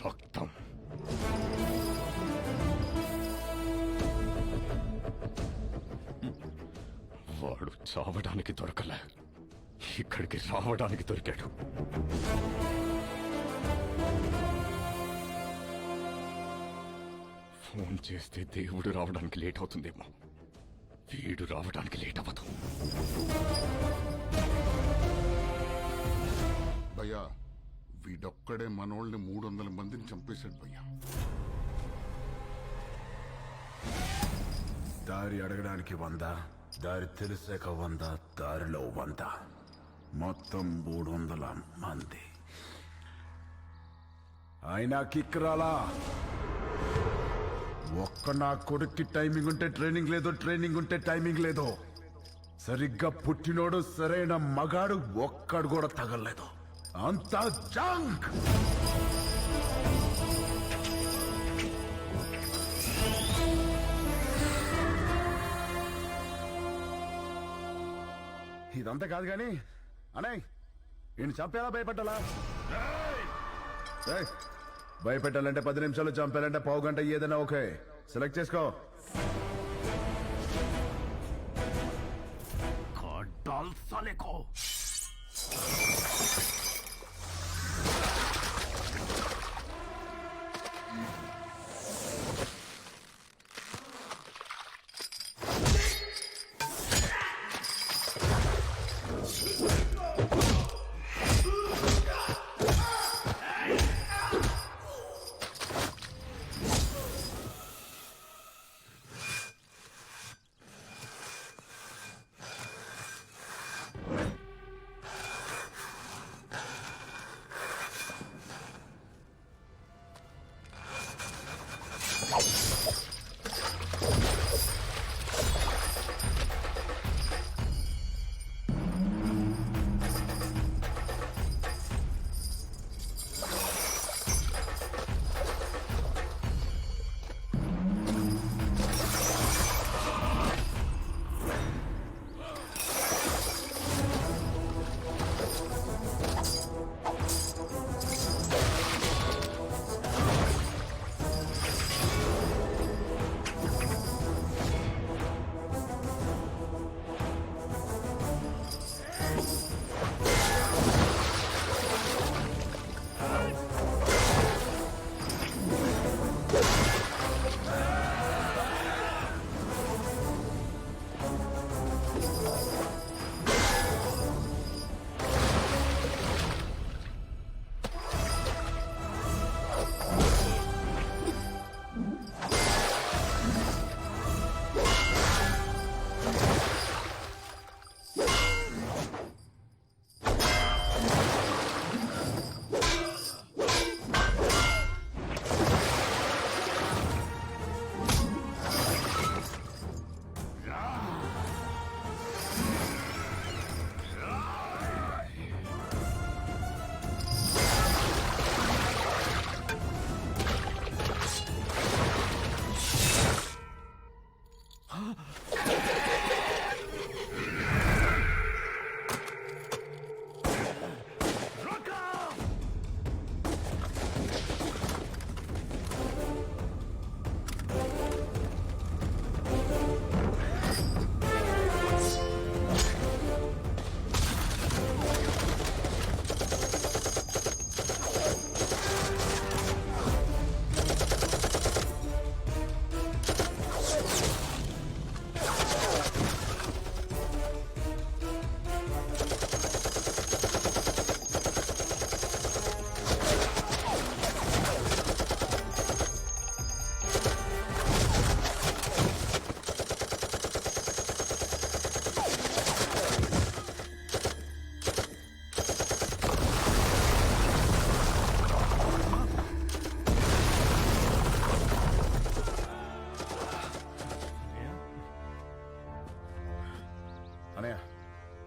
రక్తం వాడు చావడానికి దొరకలే, ఇక్కడికి రావడానికి దొరికాడు. ఫోన్ చేస్తే దేవుడు రావడానికి లేట్ అవుతుందేమో, వీడు రావడానికి లేట్ అవ్వదు. భయ్యా వీడొక్కడే మనోళ్ళని 300 మందిని చంపేశాడు భయ్యా. దారి అడగడానికి 100, దారి తెలిసాక 100, దారిలో 100, మొత్తం 300 మంది. అయినా కిక్ రాలా. ఒక్క నా కొడుక్కి టైమింగ్ ఉంటే ట్రైనింగ్ లేదు, ట్రైనింగ్ ఉంటే టైమింగ్ లేదు. సరిగ్గా పుట్టినోడు సరైన మగాడు ఒక్కడు కూడా తగలలేదు. అంతా జంక్. ఇదంతా కాదు కానీ అన్నయ్య ఈయన చంపేలా భయపెట్టాలా? భయపెట్టాలంటే 10 నిమిషాలు, చంపాలంటే పావు గంట, ఏదైనా ఓకే. సెలెక్ట్ చేసుకో.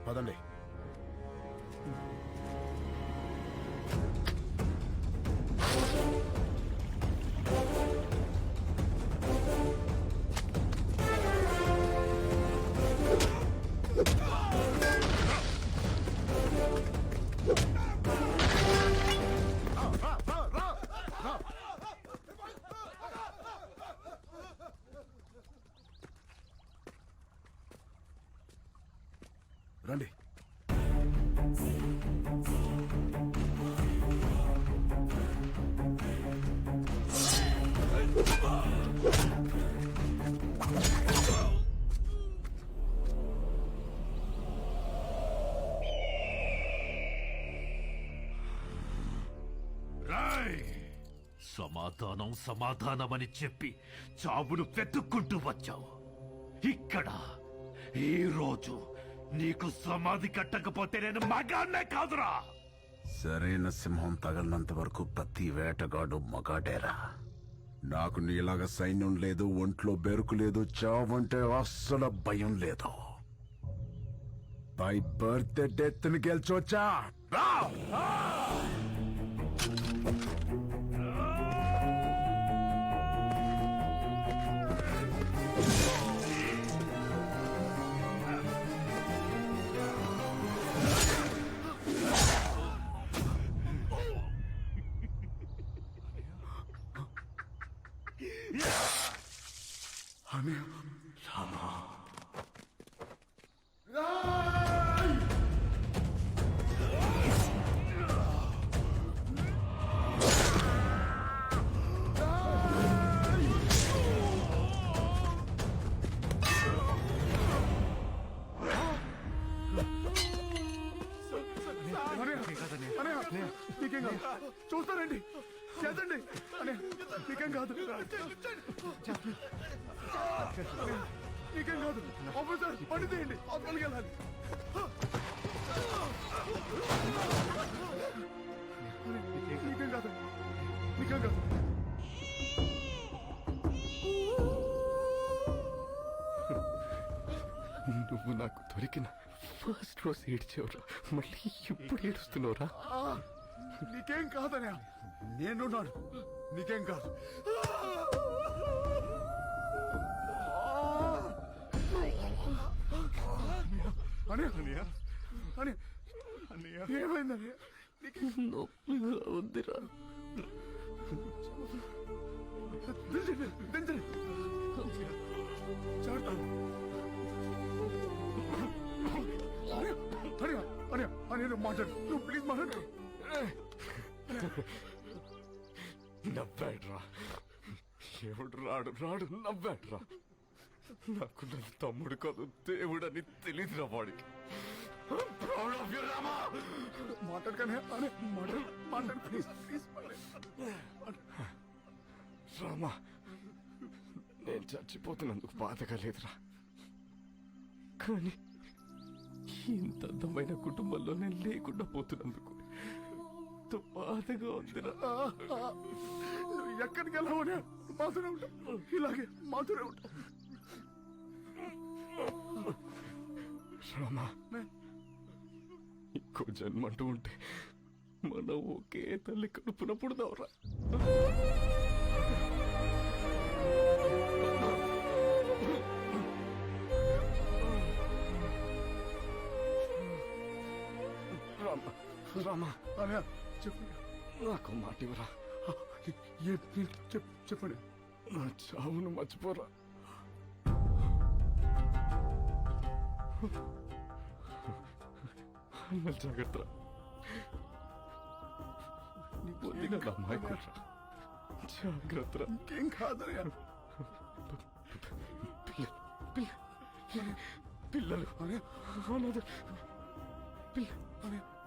పదండి. రండి. సమాధానం సమాధానమని చెప్పి చావును వెతుక్కుంటూ వచ్చావు. ఇక్కడ ఈ రోజు నీకు సమాధి కట్టకపోతే నేను మగాన్నే కాదురా. సరైన సింహం తగలనంత వరకు ప్రతి వేటగాడు మగాడేరా. నాకు నీలాగా సైన్యం లేదు, ఒంట్లో బెరుకు లేదు, చావంటే అస్సలు భయం లేదు. బై బర్త్ డెత్ ని గెలిచొచ్చా. నీకేం కాదు, చూస్తారండి, చేద్దండి. నీకేం కాదు, నీకేం కాదు. ఆఫీసర్ పని తీయండి, హాస్పిటల్కి వెళ్ళాలి. నీకేం కాదు, నీకేం కాదు. నువ్వు నాకు దొరికిన ఫస్ట్ రోజు ఏడ్చేవరా, మళ్ళీ ఇప్పుడు ఏడుస్తున్నావురా? నీకేం కాదనే, నేనున్నాను, నీకేం కాదు. ఏమైందని నొప్పిగా ఉందిరా. దించండి. మాట్లాడు, నువ్వు ప్లీజ్ మాట్లాడు. నవ్వాడ్రా, ఎవడు రాడు నవ్వాడ్రా. నాకు నా తమ్ముడు కాదు దేవుడని తెలియదురా వాడికి. మాట్లాడకనే మాట్లాడు ప్లీజ్. రామా, నేను చచ్చిపోతున్నందుకు బాధగా లేదురా, కానీ ఇంత అందమైన కుటుంబంలో నేను లేకుండా పోతున్నందుకు బాధగా ఉందిరా. నువ్వు ఎక్కడికి వెళ్ళావనే మాతోనే ఉంటా, ఇలాగే మాతోనే ఉంటా. రామా, ఇంకో జన్మంటూ ఉంటే మనం ఒకే తల్లి కడుపున పుడదావురా. రామా, చెప్పు, నాకు మాట ఇవ్వరా. చెప్పండి. నా చావును మర్చిపోరా. జాగ్రత్త, జాగ్రత్త. ఇంకేం కాదనయా. పిల్లలు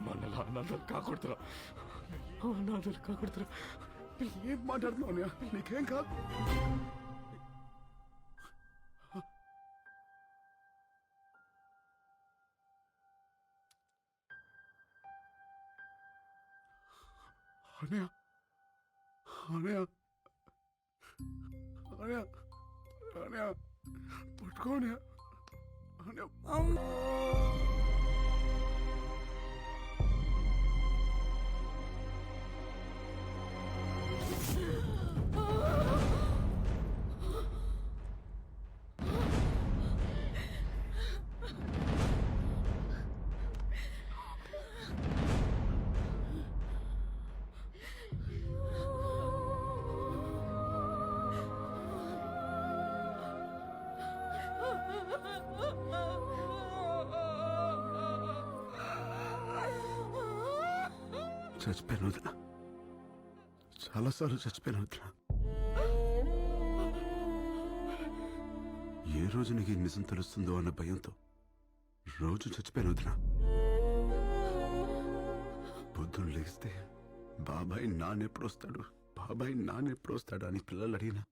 మనలా అనాథలు కాకూడదురా, అనాథలు కాకూడదురా. ఏం మాట్లాడుతున్నావు? నీకేం కాదు. అనయా, అనయా, అనయా, అనయా, పట్టుకోనయా, అనయా. చచ్చిపోయాను వదిన. చాలాసార్లు చచ్చిపోయాను వదిన. ఏ రోజు నీకు ఈ నిజం తెలుస్తుందో అన్న భయంతో రోజు చచ్చిపోయాను వదిన. పొద్దున్న లేస్తే బాబాయ్ నాన్నెప్పుడు వస్తాడు, బాబాయ్ నాన్నెప్పుడు వస్తాడు అని పిల్లలు అడిగినా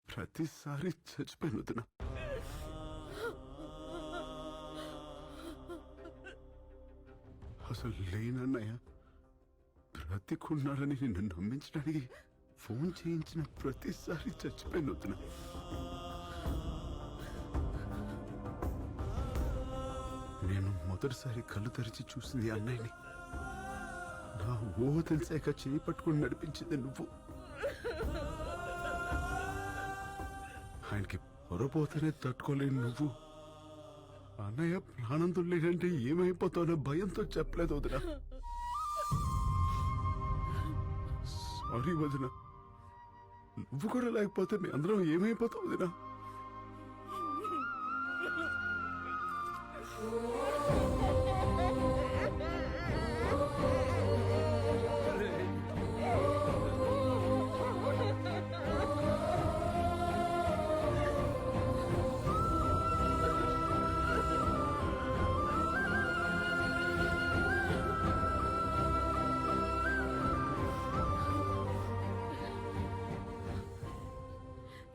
ప్రతిసారి చచ్చిపోయాను వదిన. అసలు లేనన్నయ్య బ్రతికున్నాడని నిన్ను నమ్మించడానికి ఫోన్ చేయించిన ప్రతిసారి చచ్చిపోయిన వదిన. నేను మొదటిసారి కళ్ళు తెరిచి చూసింది అన్నయ్యని. నా ఊహ తెలిసాక చేయి పట్టుకుని నడిపించింది నువ్వు. ఆయనకి పొరపోతేనే తట్టుకోలేని నువ్వు అన్నయ్య ప్రాణంతో లేదంటే ఏమైపోతానో భయంతో చెప్పలేదు వదిన. సారీ వదిన. నువ్వు కూడా లేకపోతే మీ అందరం ఏమైపోతావు వదిన.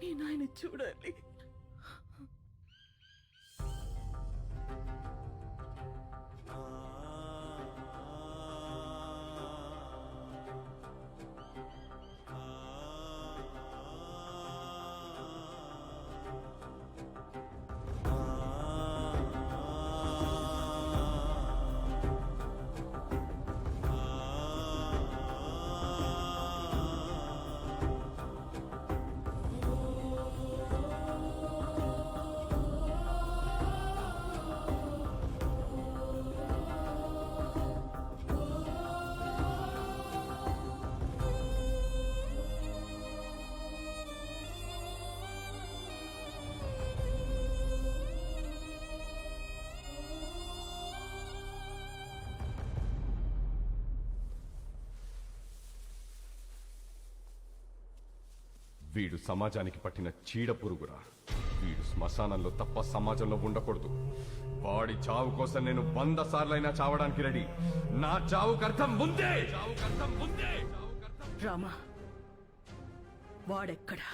నేను ఆయన చూడాలి. వీడు సమాజానికి పట్టిన చీడ పురుగురా. వీడు శ్మశానంలో తప్ప సమాజంలో ఉండకూడదు. వాడి చావు కోసం నేను 100 సార్లైనా చావడానికి రెడీ. నా చావుకు అర్థం ముందే. రామా, వాడెక్కడా?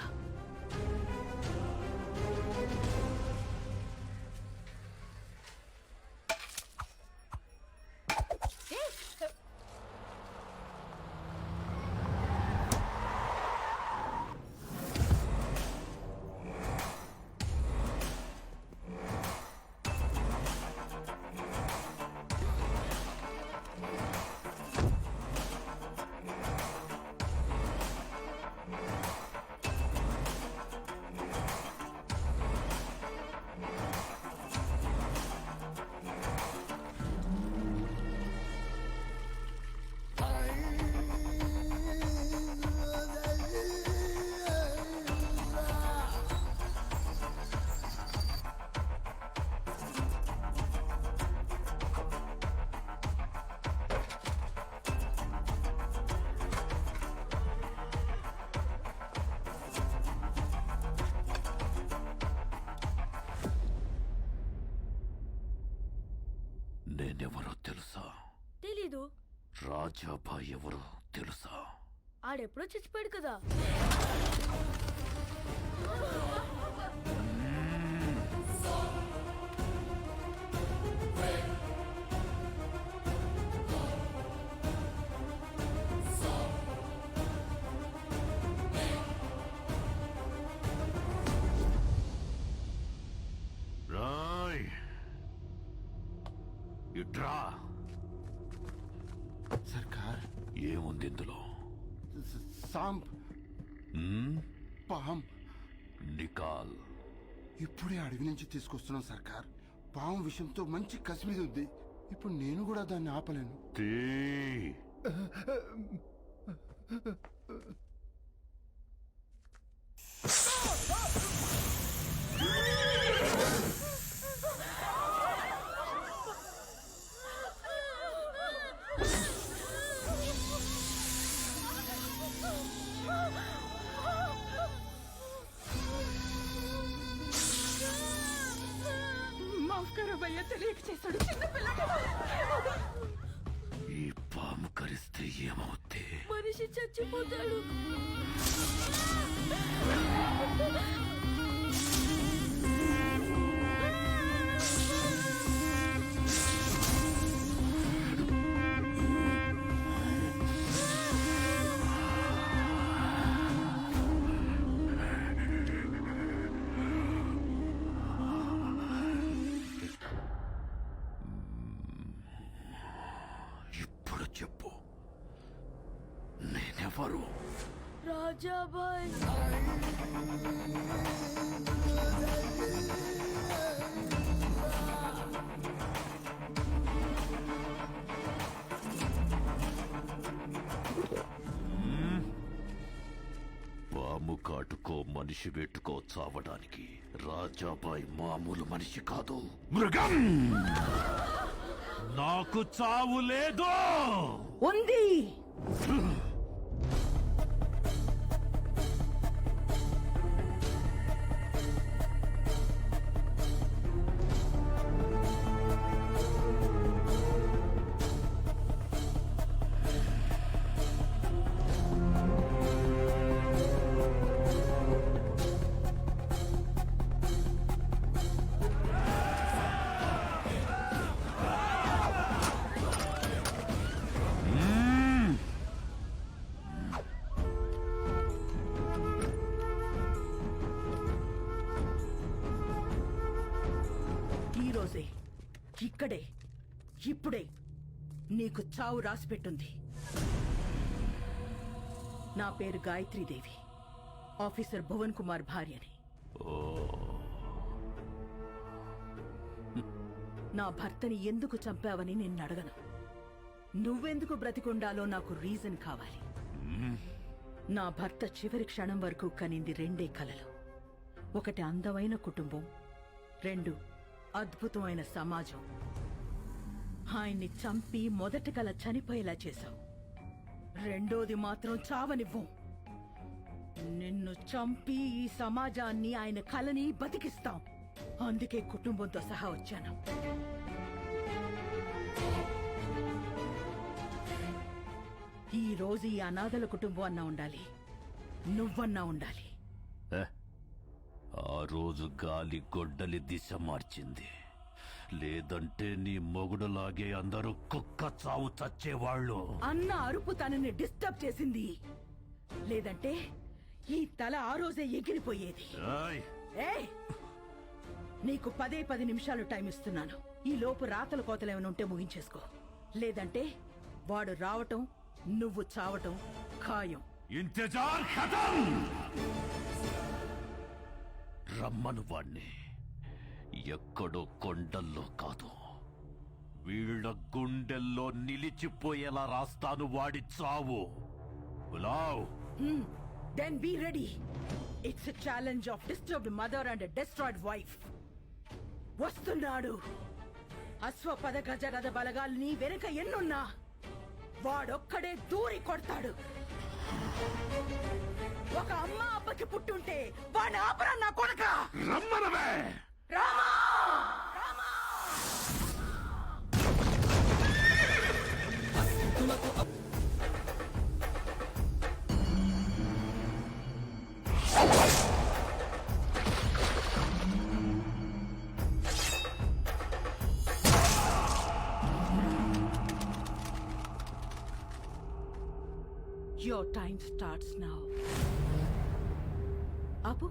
నేనెవరో తెలుసా? తెలీదు. రాజాబాయ్ ఎవరో తెలుసా? ఆడెప్పుడో చచ్చిపోయాడు కదా. రాయ్ ఇట్రా. సర్కార్, ఏముంది ఇందులో? సాంప్, పాం. నికాల్. ఇప్పుడే అడవి నుంచి తీసుకొస్తున్నాం సర్కార్. పాము విషయంతో మంచి కసి మీద ఉంది. ఇప్పుడు నేను కూడా దాన్ని ఆపలేను. భయ్య తెలియక చేశాడు చిన్న పిల్లడు. ఈ పాము కరిస్తే ఏమవుతే? మనిషి చచ్చిపోతాడు. ఇప్పుడు చెప్పు, నేనెవరు? రాజాబాయ్. పాము కాటుకో మనిషి పెట్టుకో చావడానికి. రాజాబాయ్ మామూలు మనిషి కాదు, మృగం. నాకు చావు లేదు. ఉంది. ఈరోజే, ఇక్కడే, ఇప్పుడే నీకు చావు రాసిపెట్టుంది. నా పేరు గాయత్రీదేవి, ఆఫీసర్ భువన్ కుమార్ భార్యని. నా భర్తని ఎందుకు చంపావని నిన్ను అడగను. నువ్వెందుకు బ్రతికుండాలో నాకు రీజన్ కావాలి. నా భర్త చివరి క్షణం వరకు కనింది రెండే కలలు. ఒకటి అందమైన కుటుంబం, రెండు అద్భుతమైన సమాజం. ఆయన్ని చంపి మొదటి కల చనిపోయేలా చేశావు. రెండోది మాత్రం చావనివ్వం. నిన్ను చంపి ఈ సమాజాన్ని, ఆయన కలని బతికిస్తాం. అందుకే కుటుంబంతో సహా వచ్చాను. ఈ రోజు ఈ అనాథల కుటుంబం అన్నా ఉండాలి, నువ్వన్నా ఉండాలి. ఆ రోజు గాలి గొడ్డలి దిశ మార్చింది. లేదంటే నీ మొగుడులాగే అందరూ కుక్క చావు చచ్చేవాళ్ళు. అన్న అరుపు తనని డిస్టర్బ్ చేసింది. లేదంటే ఈ తల ఆ రోజే ఎగిరిపోయేది. ఏయ్, నీకు 10 నిమిషాలు టైం ఇస్తున్నాను. ఈ లోపు రాతల కోతలేమైనా ఉంటే ముగించేసుకో. లేదంటే వాడు రావటం, నువ్వు చావటం ఖాయం. ఇంతజార్ ఖతం. రమ్మను వాణ్ణి. ఎక్కడో కొండల్లో కాదు, వీళ్ళ గుండెల్లో నిలిచిపోయేలా రాస్తాను వాడి చావు. బులావ్. Then be ready. It's a challenge of disturbed mother and a destroyed wife. వస్తున్నాడు. అశ్వపద గజరథ బలగాల్ని వెనుక ఎన్నున్నా వాడొక్కడే దూరి కొడతాడు. ఒక అమ్మ అబ్బకి పుట్టుంటే వాడిని ఆపరా నా కొడక. రమ్మనవే. Rama! Your time starts now. Apu?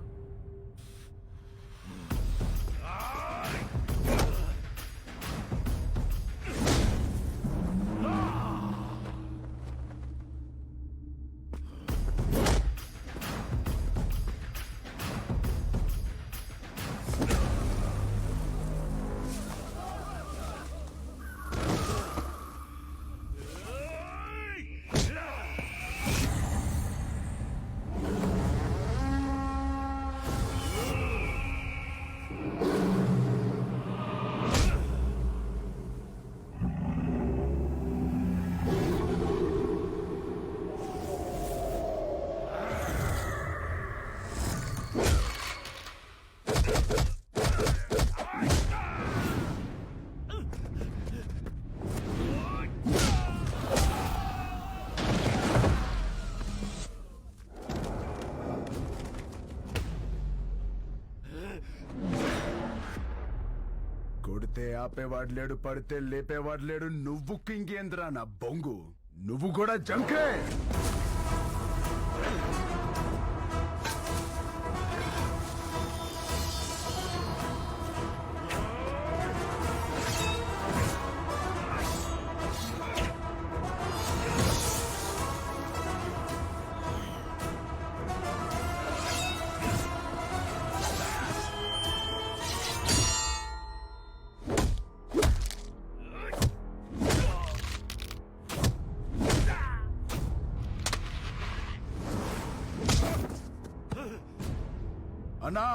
కొడితే ఆపేవాడు లేడు, పడితే లేపేవాడు లేడు. నువ్వు కింగేంద్ర నా బొంగు, నువ్వు కూడా జంకే. అన్నా